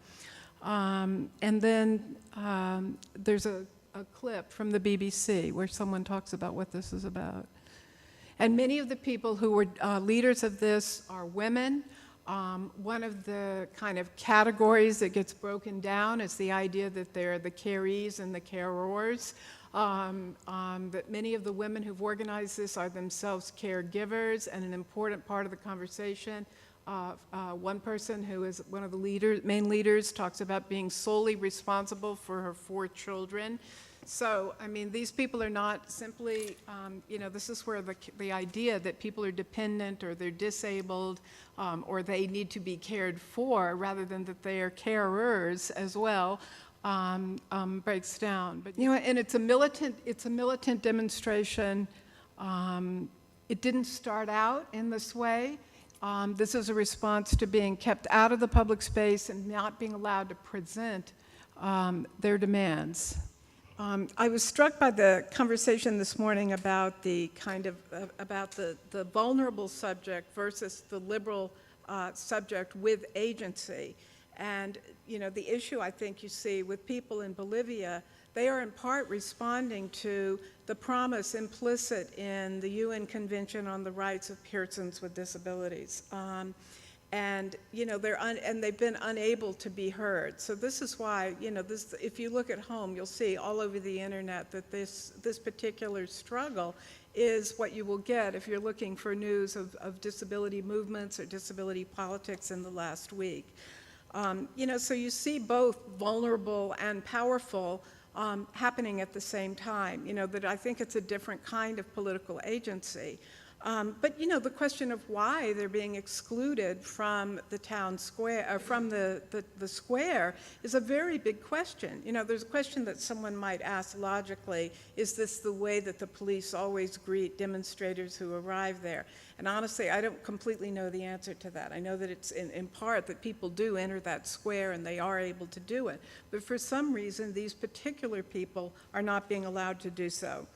And then there's a clip from the BBC where someone talks about what this is about. And many of the people who were leaders of this are women. One of the kind of categories that gets broken down is the idea that they're the carees and the carers. That many of the women who've organized this are themselves caregivers, and an important part of the conversation. One person who is one of the main leaders talks about being solely responsible for her 4 children. So, I mean, these people are not simply, this is where the idea that people are dependent or they're disabled or they need to be cared for rather than that they are carers as well breaks down. But, and it's a militant demonstration. It didn't start out in this way. This is a response to being kept out of the public space and not being allowed to present their demands. I was struck by the conversation this morning about the kind of about the vulnerable subject versus the liberal subject with agency. And the issue I think you see with people in Bolivia, they are in part responding to the promise implicit in the UN Convention on the Rights of Persons with Disabilities. And they've been unable to be heard. So this is why, if you look at home, you'll see all over the internet that this particular struggle is what you will get if you're looking for news of disability movements or disability politics in the last week. So you see both vulnerable and powerful happening at the same time. That I think it's a different kind of political agency. But the question of why they're being excluded from the town square, from the square, is a very big question. There's a question that someone might ask logically: is this the way that the police always greet demonstrators who arrive there? And honestly, I don't completely know the answer to that. I know that it's in part that people do enter that square and they are able to do it, but for some reason, these particular people are not being allowed to do so.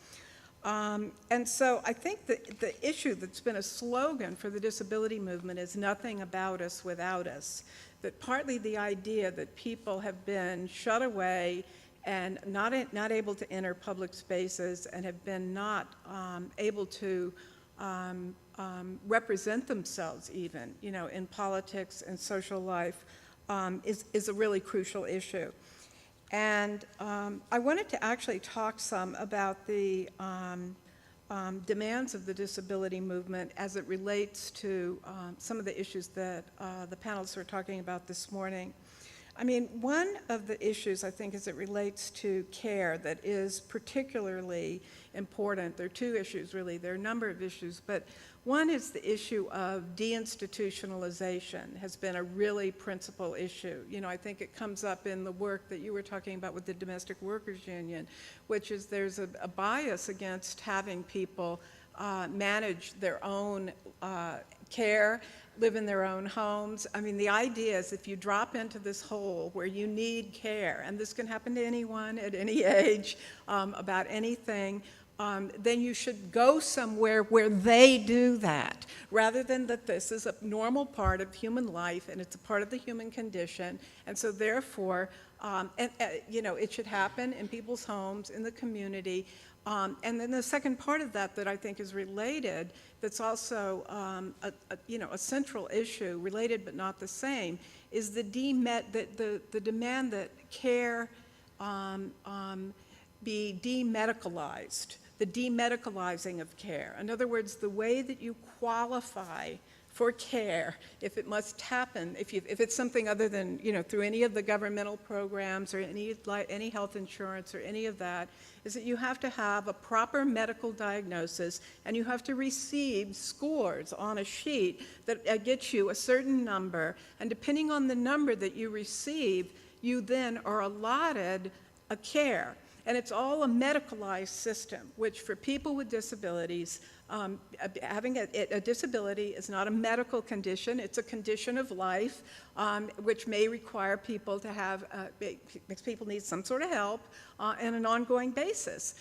And so I think that the issue that's been a slogan for the disability movement is nothing about us without us. That partly the idea that people have been shut away and not able to enter public spaces and have been not able to represent themselves even, in politics and social life is a really crucial issue. And I wanted to actually talk some about the demands of the disability movement as it relates to some of the issues that the panelists were talking about this morning. I mean, one of the issues, I think, as it relates to care that is particularly important, there are 2 issues really, there are a number of issues, but one is the issue of deinstitutionalization has been a really principal issue. I think it comes up in the work that you were talking about with the Domestic Workers Union, which is there's a bias against having people manage their own care, live in their own homes. I mean, the idea is if you drop into this hole where you need care, and this can happen to anyone at any age about anything, then you should go somewhere where they do that, rather than that this is a normal part of human life and it's a part of the human condition. And so therefore, it should happen in people's homes, in the community. And then the second part of that I think is related, that's also a central issue, related but not the same, is the demand that care be demedicalized, the demedicalizing of care. In other words, the way that you qualify for care, if it must happen, if it's something other than, through any of the governmental programs or any health insurance or any of that, is that you have to have a proper medical diagnosis and you have to receive scores on a sheet that gets you a certain number, and depending on the number that you receive, you then are allotted a care. And it's all a medicalized system, which for people with disabilities, having a disability is not a medical condition, it's a condition of life, which may require people to have, makes people need some sort of help on an ongoing basis.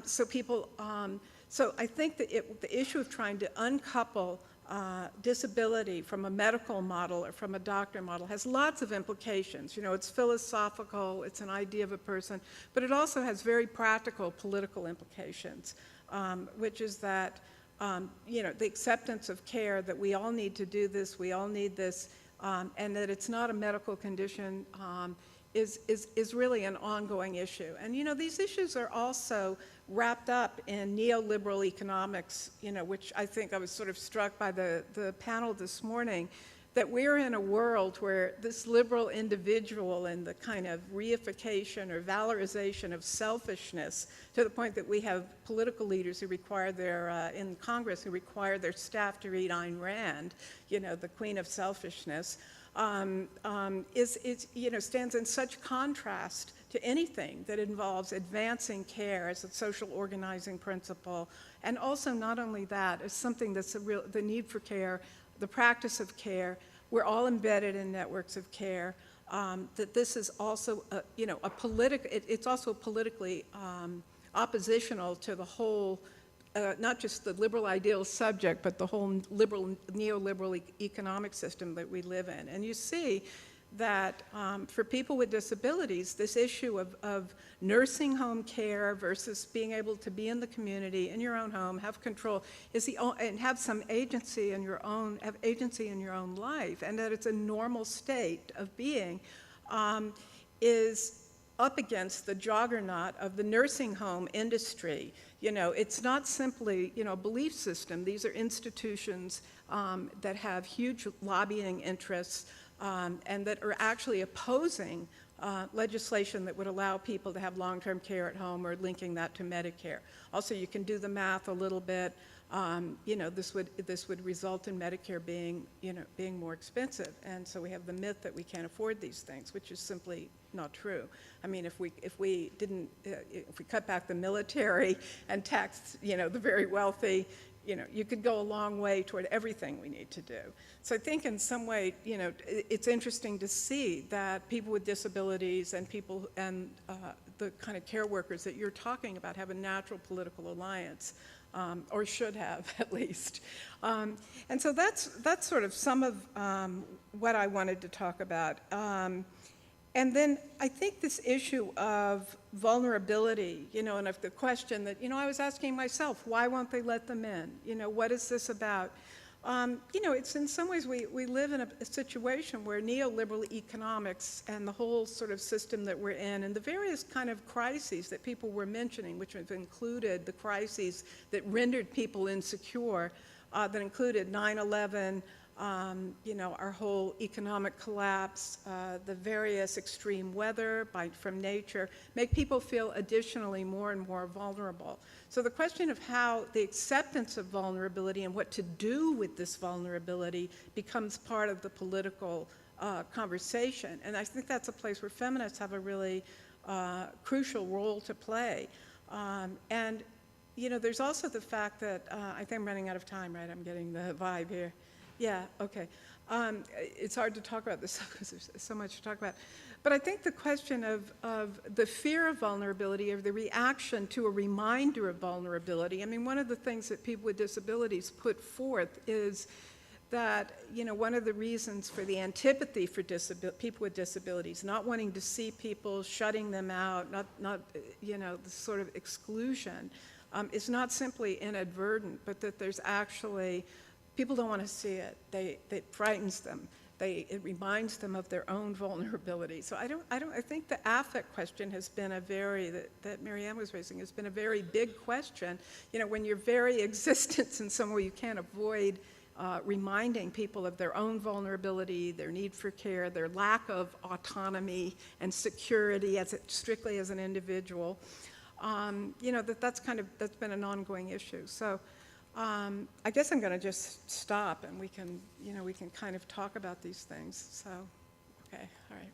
So I think that the issue of trying to uncouple disability from a medical model or from a doctor model has lots of implications. You know, it's philosophical, it's an idea of a person, but it also has very practical political implications, which is that, you know, the acceptance of care, that we all need to do this, we all need this, and that it's not a medical condition is really an ongoing issue. And, you know, these issues are also wrapped up in neoliberal economics, you know, which I think I was sort of struck by the panel this morning, that we're in a world where this liberal individual and the kind of reification or valorization of selfishness, to the point that we have political leaders who require in Congress, who require their staff to read Ayn Rand, you know, the queen of selfishness, you know, stands in such contrast to anything that involves advancing care as a social organizing principle, and also not only that, as something that's the need for care, the practice of care. We're all embedded in networks of care. That this is also, you know, it's also politically oppositional to the whole. Not just the liberal ideal subject, but the whole neoliberal economic system that we live in. And you see that for people with disabilities, this issue of nursing home care versus being able to be in the community, in your own home, have control, and have some agency in your own, have agency in your own life, and that it's a normal state of being, is up against the juggernaut of the nursing home industry. You know, it's not simply, you know, a belief system. These are institutions that have huge lobbying interests and that are actually opposing legislation that would allow people to have long-term care at home, or linking that to Medicare. Also, you can do the math a little bit. You know, this would result in Medicare being, you know, being more expensive, and so we have the myth that we can't afford these things, which is simply not true. I mean, if we cut back the military and taxed, you know, the very wealthy, you know, you could go a long way toward everything we need to do. So I think in some way, you know, it's interesting to see that people with disabilities and people and the kind of care workers that you're talking about have a natural political alliance, or should have at least. And so that's sort of some of what I wanted to talk about. And then I think this issue of vulnerability, you know, and of the question that, you know, I was asking myself, why won't they let them in? You know, what is this about? You know, it's in some ways we live in a situation where neoliberal economics and the whole sort of system that we're in, and the various kind of crises that people were mentioning, which have included the crises that rendered people insecure, that included 9/11, you know, our whole economic collapse, the various extreme weather from nature, make people feel additionally more and more vulnerable. So the question of how the acceptance of vulnerability and what to do with this vulnerability becomes part of the political conversation. And I think that's a place where feminists have a really crucial role to play. And, you know, there's also the fact that, I think I'm running out of time, right? I'm getting the vibe here. Yeah, okay. It's hard to talk about this because there's so much to talk about. But I think the question of the fear of vulnerability, or the reaction to a reminder of vulnerability, I mean, one of the things that people with disabilities put forth is that, you know, one of the reasons for the antipathy for people with disabilities, not wanting to see people, shutting them out, not you know, the sort of exclusion, is not simply inadvertent, but that there's actually, people don't want to see it. It frightens them. It reminds them of their own vulnerability. So I think the affect question has been that Marianne was raising, has been a very big question. You know, when your very existence in some way, you can't avoid reminding people of their own vulnerability, their need for care, their lack of autonomy and security strictly as an individual. You know, that's been an ongoing issue. So I guess I'm going to just stop, and we can kind of talk about these things. So, okay, all right.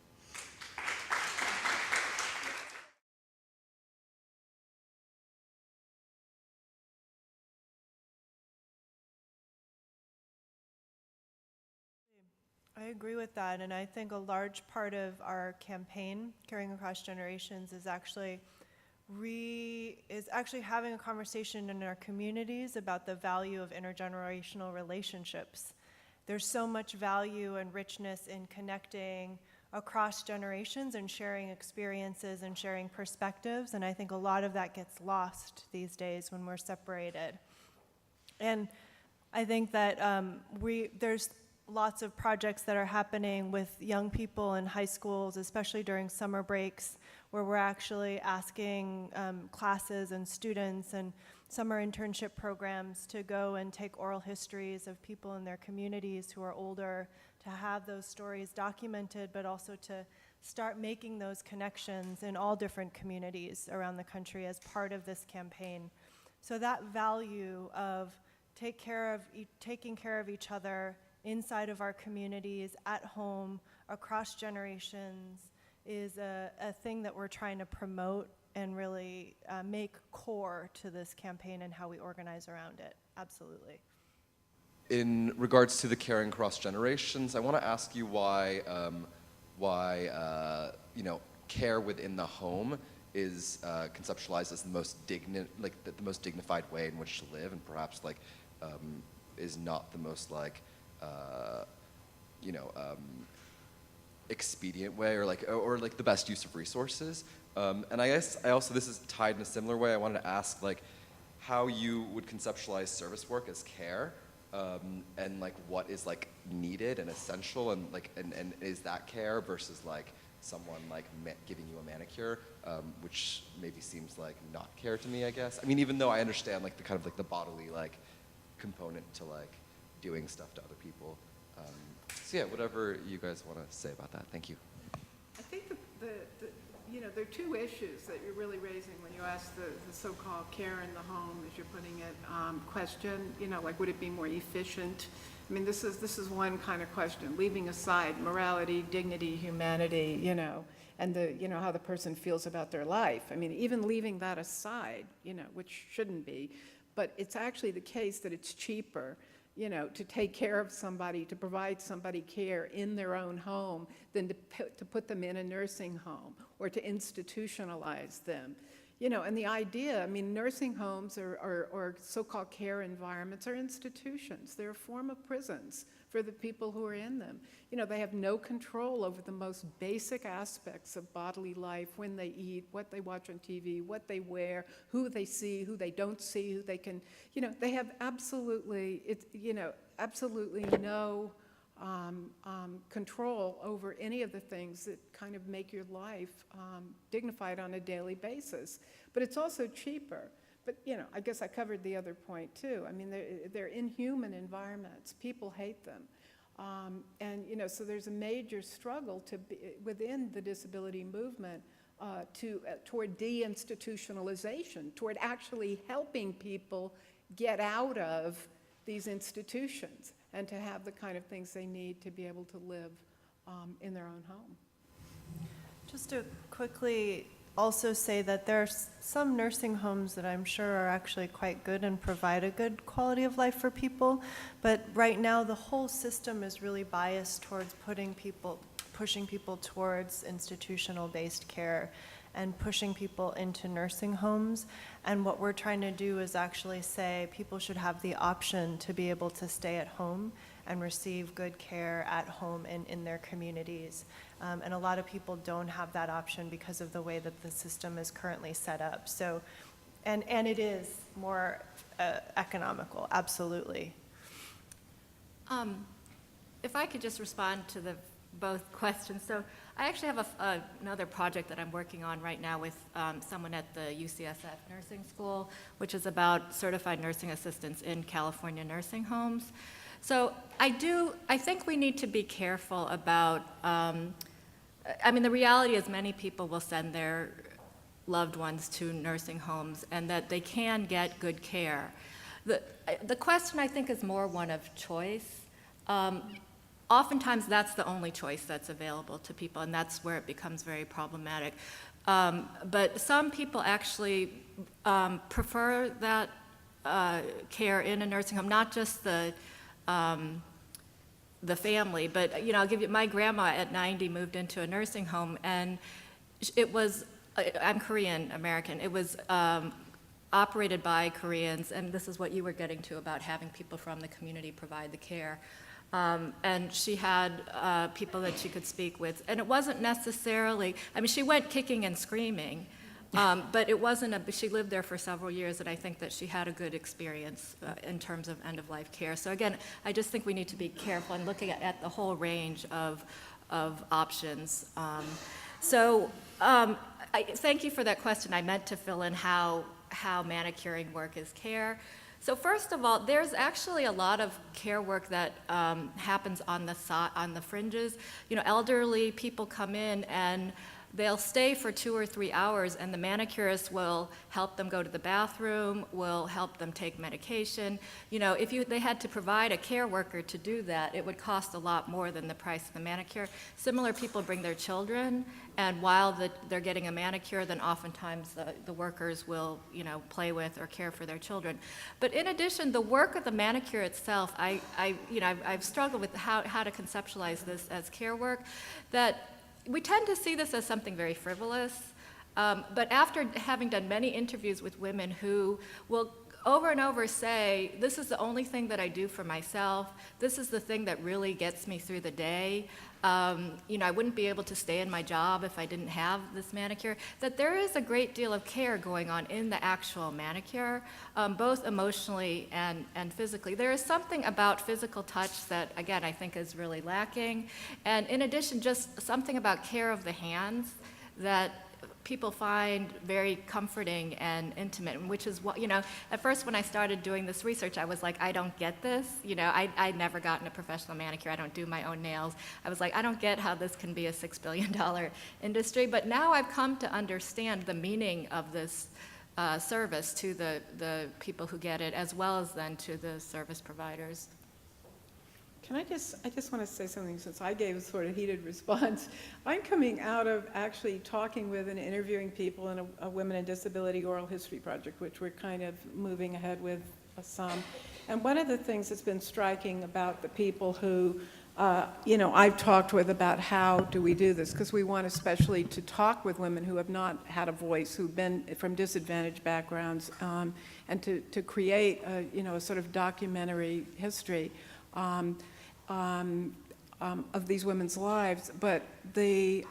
I agree with that, and I think a large part of our campaign, Caring Across Generations, is actually having a conversation in our communities about the value of intergenerational relationships. There's so much value and richness in connecting across generations and sharing experiences and sharing perspectives, and I think a lot of that gets lost these days when we're separated. And I think that there's lots of projects that are happening with young people in high schools, especially during summer breaks, where we're actually asking classes and students and summer internship programs to go and take oral histories of people in their communities who are older, to have those stories documented, but also to start making those connections in all different communities around the country as part of this campaign. So that value of taking care of each other inside of our communities, at home, across generations, is a thing that we're trying to promote and really make core to this campaign and how we organize around it. Absolutely. In regards to the Caring Across Generations, I want to ask you why care within the home is conceptualized as the most dignified way in which to live, and perhaps is not the most expedient way, or the best use of resources. And I guess this is tied in a similar way. I wanted to ask how you would conceptualize service work as care, and what is needed and essential, and is that care versus someone giving you a manicure, which maybe seems not care to me, I guess. I mean, even though I understand the kind of the bodily component to doing stuff to other people. So yeah, whatever you guys want to say about that. Thank you. I think there are two issues that you're really raising when you ask the so-called care in the home, as you're putting it, question. Would it be more efficient? I mean, this is one kind of question, leaving aside morality, dignity, humanity, and how the person feels about their life. I mean, even leaving that aside, which shouldn't be, but it's actually the case that it's cheaper, to take care of somebody, to provide somebody care in their own home than to put them in a nursing home or to institutionalize them. And the idea, I mean, nursing homes or so-called care environments are institutions. They're a form of prisons for the people who are in them. They have no control over the most basic aspects of bodily life: when they eat, what they watch on TV, what they wear, who they see, who they don't see, who they can, they have absolutely no control over any of the things that kind of make your life dignified on a daily basis. But it's also cheaper. But, I guess I covered the other point too. I mean, they're inhuman environments. People hate them. So there's a major struggle within the disability movement toward deinstitutionalization, toward actually helping people get out of these institutions and to have the kind of things they need to be able to live in their own home. Just to quickly also say that there are some nursing homes that I'm sure are actually quite good and provide a good quality of life for people, but right now the whole system is really biased towards pushing people towards institutional-based care and pushing people into nursing homes. And what we're trying to do is actually say people should have the option to be able to stay at home and receive good care at home and in their communities. And a lot of people don't have that option because of the way that the system is currently set up. So, and it is more economical, absolutely. If I could just respond to both questions. So I actually have another project that I'm working on right now with someone at the UCSF Nursing School, which is about certified nursing assistants in California nursing homes. So I think we need to be careful about, the reality is many people will send their loved ones to nursing homes and that they can get good care. The question, I think, is more one of choice. Oftentimes that's the only choice that's available to people, and that's where it becomes very problematic. But some people actually prefer that care in a nursing home, not just the the family. But I'll give you, my grandma at 90 moved into a nursing home, and it was, I'm Korean American, it was operated by Koreans, and this is what you were getting to about having people from the community provide the care. And she had people that she could speak with, and it wasn't necessarily, I mean, she went kicking and screaming, but it wasn't she lived there for several years, and I think that she had a good experience in terms of end-of-life care. So again, I just think we need to be careful in looking at the whole range of options. Thank you for that question. I meant to fill in how manicuring work is care. So first of all, there's actually a lot of care work that happens on the fringes. Elderly people come in and they'll stay for 2 or 3 hours, and the manicurist will help them go to the bathroom, will help them take medication. If they had to provide a care worker to do that, it would cost a lot more than the price of the manicure. Similar people bring their children, and while they're getting a manicure, then oftentimes the workers will, play with or care for their children. But in addition, the work of the manicure itself, I've struggled with how to conceptualize this as care work, that we tend to see this as something very frivolous, but after having done many interviews with women who will over and over say, this is the only thing that I do for myself, this is the thing that really gets me through the day, I wouldn't be able to stay in my job if I didn't have this manicure, that there is a great deal of care going on in the actual manicure, both emotionally and physically. There is something about physical touch that, again, I think is really lacking. And in addition, just something about care of the hands that people find very comforting and intimate, which is what, at first when I started doing this research, I was like, I don't get this. I'd never gotten a professional manicure. I don't do my own nails. I was like, I don't get how this can be a $6 billion industry. But now I've come to understand the meaning of this service to the people who get it, as well as then to the service providers. I just want to say something, since I gave a sort of heated response. I'm coming out of actually talking with and interviewing people in a Women in Disability Oral History Project, which we're kind of moving ahead with some. And one of the things that's been striking about the people who, I've talked with about how do we do this, because we want especially to talk with women who have not had a voice, who've been from disadvantaged backgrounds, and to create a sort of documentary history of these women's lives. But this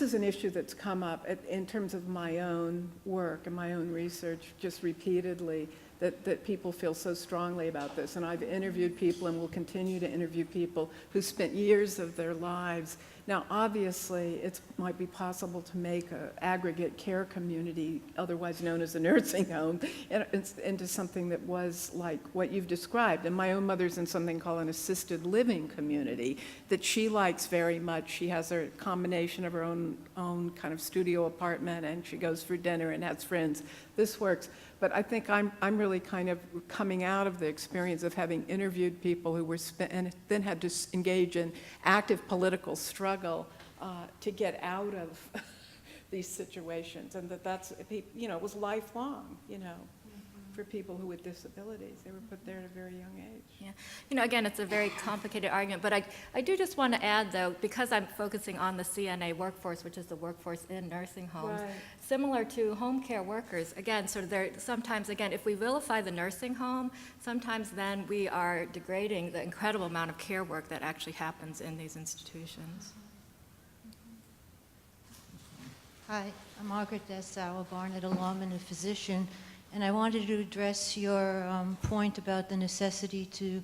is an issue that's come up in terms of my own work and my own research just repeatedly, that people feel so strongly about this. And I've interviewed people and will continue to interview people who spent years of their lives. Now, obviously, it might be possible to make an aggregate care community, otherwise known as a nursing home, into something that was like what you've described. And my own mother's in something called an assisted living community that she likes very much. She has a combination of her own kind of studio apartment, and she goes for dinner and has friends. This works. But I think I'm really kind of coming out of the experience of having interviewed people who were and then had to engage in active political struggle to get out of these situations, and that's, it was lifelong, for people who with disabilities. They were put there at a very young age. Yeah, again, it's a very complicated argument, but I do just want to add, though, because I'm focusing on the CNA workforce, which is the workforce in nursing homes, Right. Similar to home care workers, again, sort of sometimes, again, if we vilify the nursing home, sometimes then we are degrading the incredible amount of care work that actually happens in these institutions. Hi, I'm Margaret Dessau, a Barnard alum and a physician, and I wanted to address your point about the necessity to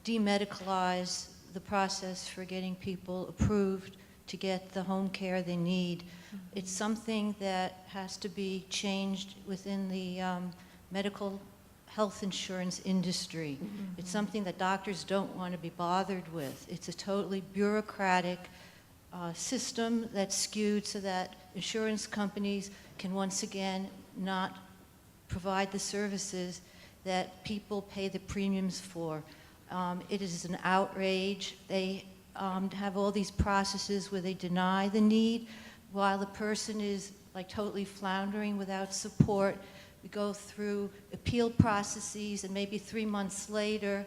demedicalize the process for getting people approved to get the home care they need. It's something that has to be changed within the medical health insurance industry. It's something that doctors don't want to be bothered with. It's a totally bureaucratic system that's skewed so that insurance companies can once again not provide the services that people pay the premiums for. It is an outrage. They have all these processes where they deny the need while the person is like totally floundering without support. We go through appeal processes, and maybe 3 months later,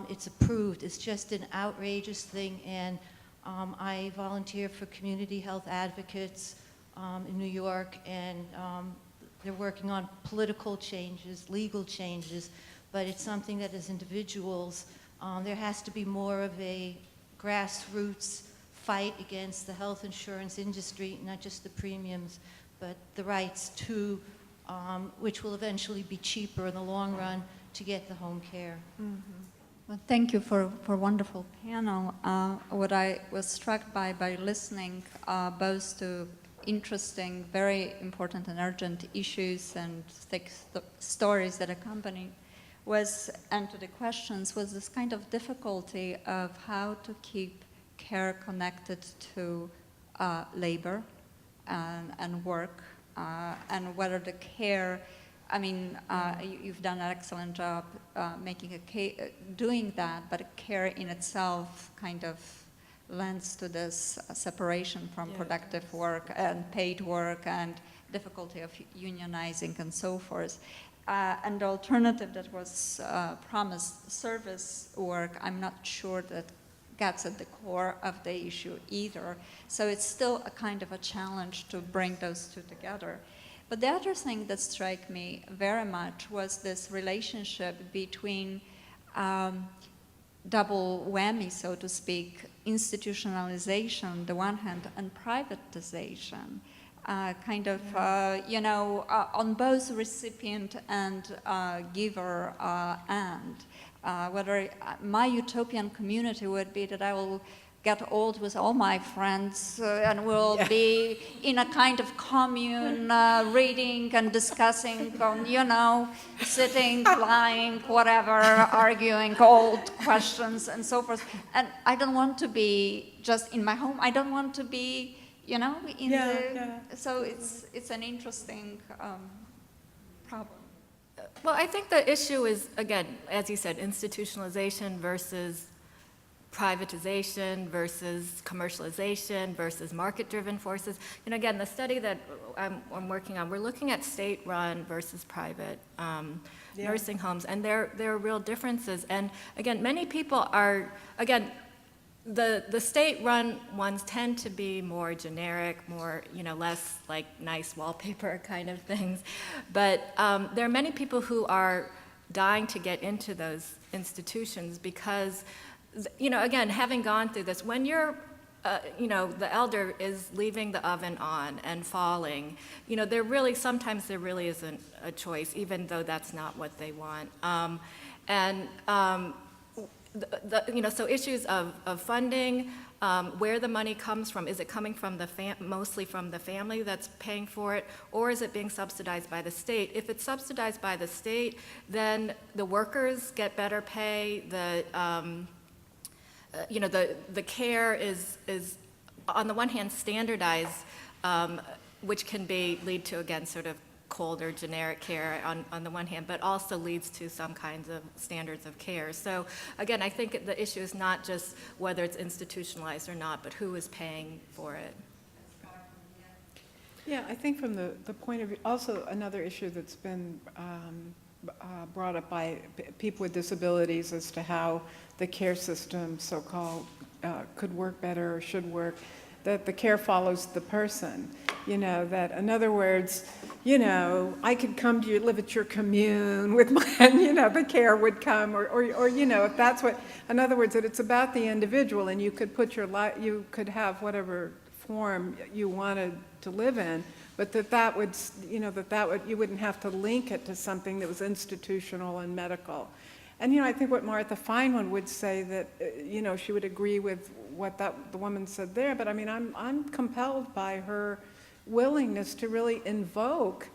it's approved. It's just an outrageous thing, and I volunteer for community health advocates in New York, and they're working on political changes, legal changes, but it's something that as individuals, there has to be more of a grassroots fight against the health insurance industry, not just the premiums, but the rights to, which will eventually be cheaper in the long run to get the home care. Mm-hmm. Well, thank you for a wonderful panel. What I was struck by listening both to interesting, very important and urgent issues and thick stories that accompany was, and to the questions, was this kind of difficulty of how to keep care connected to labor and work, and whether the care, I mean, you've done an excellent job doing that, but care in itself kind of lends to this separation from productive work and paid work and difficulty of unionizing and so forth. And the alternative that was promised, service work, I'm not sure that gets at the core of the issue either. So it's still a kind of a challenge to bring those two together. But the other thing that struck me very much was this relationship between double whammy, so to speak, institutionalization on the one hand and privatization, on both recipient and giver end. Whether my utopian community would be that I will get old with all my friends and we'll be in a kind of commune reading and discussing on, sitting, lying, whatever, arguing old questions and so forth. And I don't want to be just in my home. I don't want to be, so it's an interesting problem. Well, I think the issue is, again, as you said, institutionalization versus privatization versus commercialization versus market-driven forces. And again, the study that I'm working on, we're looking at state-run versus private nursing homes, and there are real differences. And again, many people are, again, the state-run ones tend to be more generic, more, less like nice wallpaper kind of things. But there are many people who are dying to get into those institutions because, again, having gone through this, when you're, the elder is leaving the oven on and falling, sometimes there really isn't a choice, even though that's not what they want. So issues of funding, where the money comes from, is it coming from mostly from the family that's paying for it, or is it being subsidized by the state? If it's subsidized by the state, then the workers get better pay, the care is on the one hand standardized, which can lead to, again, sort of cold or generic care on the one hand, but also leads to some kinds of standards of care. So again, I think the issue is not just whether it's institutionalized or not, but who is paying for it. Yeah, I think from the point of view, also another issue that's been brought up by people with disabilities as to how the care system, so-called, could work better or should work, that the care follows the person. That in other words, I could come to you, live at your commune with my, the care would come, or if that's what, in other words, that it's about the individual, and you could put you could have whatever form you wanted to live in, but that would, you wouldn't have to link it to something that was institutional and medical. And I think what Martha Feynman would say that she would agree with what the woman said there. But I mean, I'm compelled by her willingness to really invoke,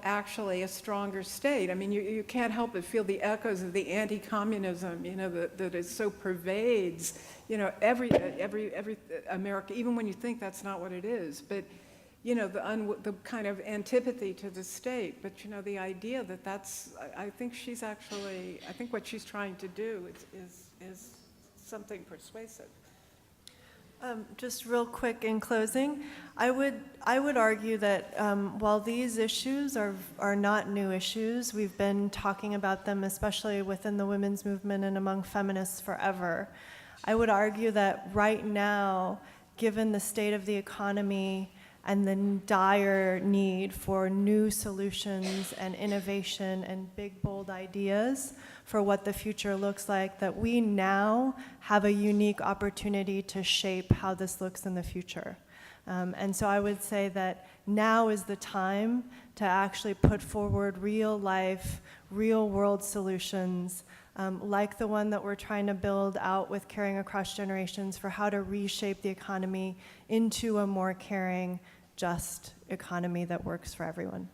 actually a stronger state. I mean, you can't help but feel the echoes of the anti-communism, that it so pervades, every America, even when you think that's not what it is. But the kind of antipathy to the state, but the idea that I think what she's trying to do is something persuasive. Just real quick in closing, I would argue that while these issues are not new issues, we've been talking about them, especially within the women's movement and among feminists forever. I would argue that right now, given the state of the economy and the dire need for new solutions and innovation and big, bold ideas for what the future looks like, that we now have a unique opportunity to shape how this looks in the future. And so I would say that now is the time to actually put forward real life, real world solutions, like the one that we're trying to build out with Caring Across Generations for how to reshape the economy into a more caring, just economy that works for everyone.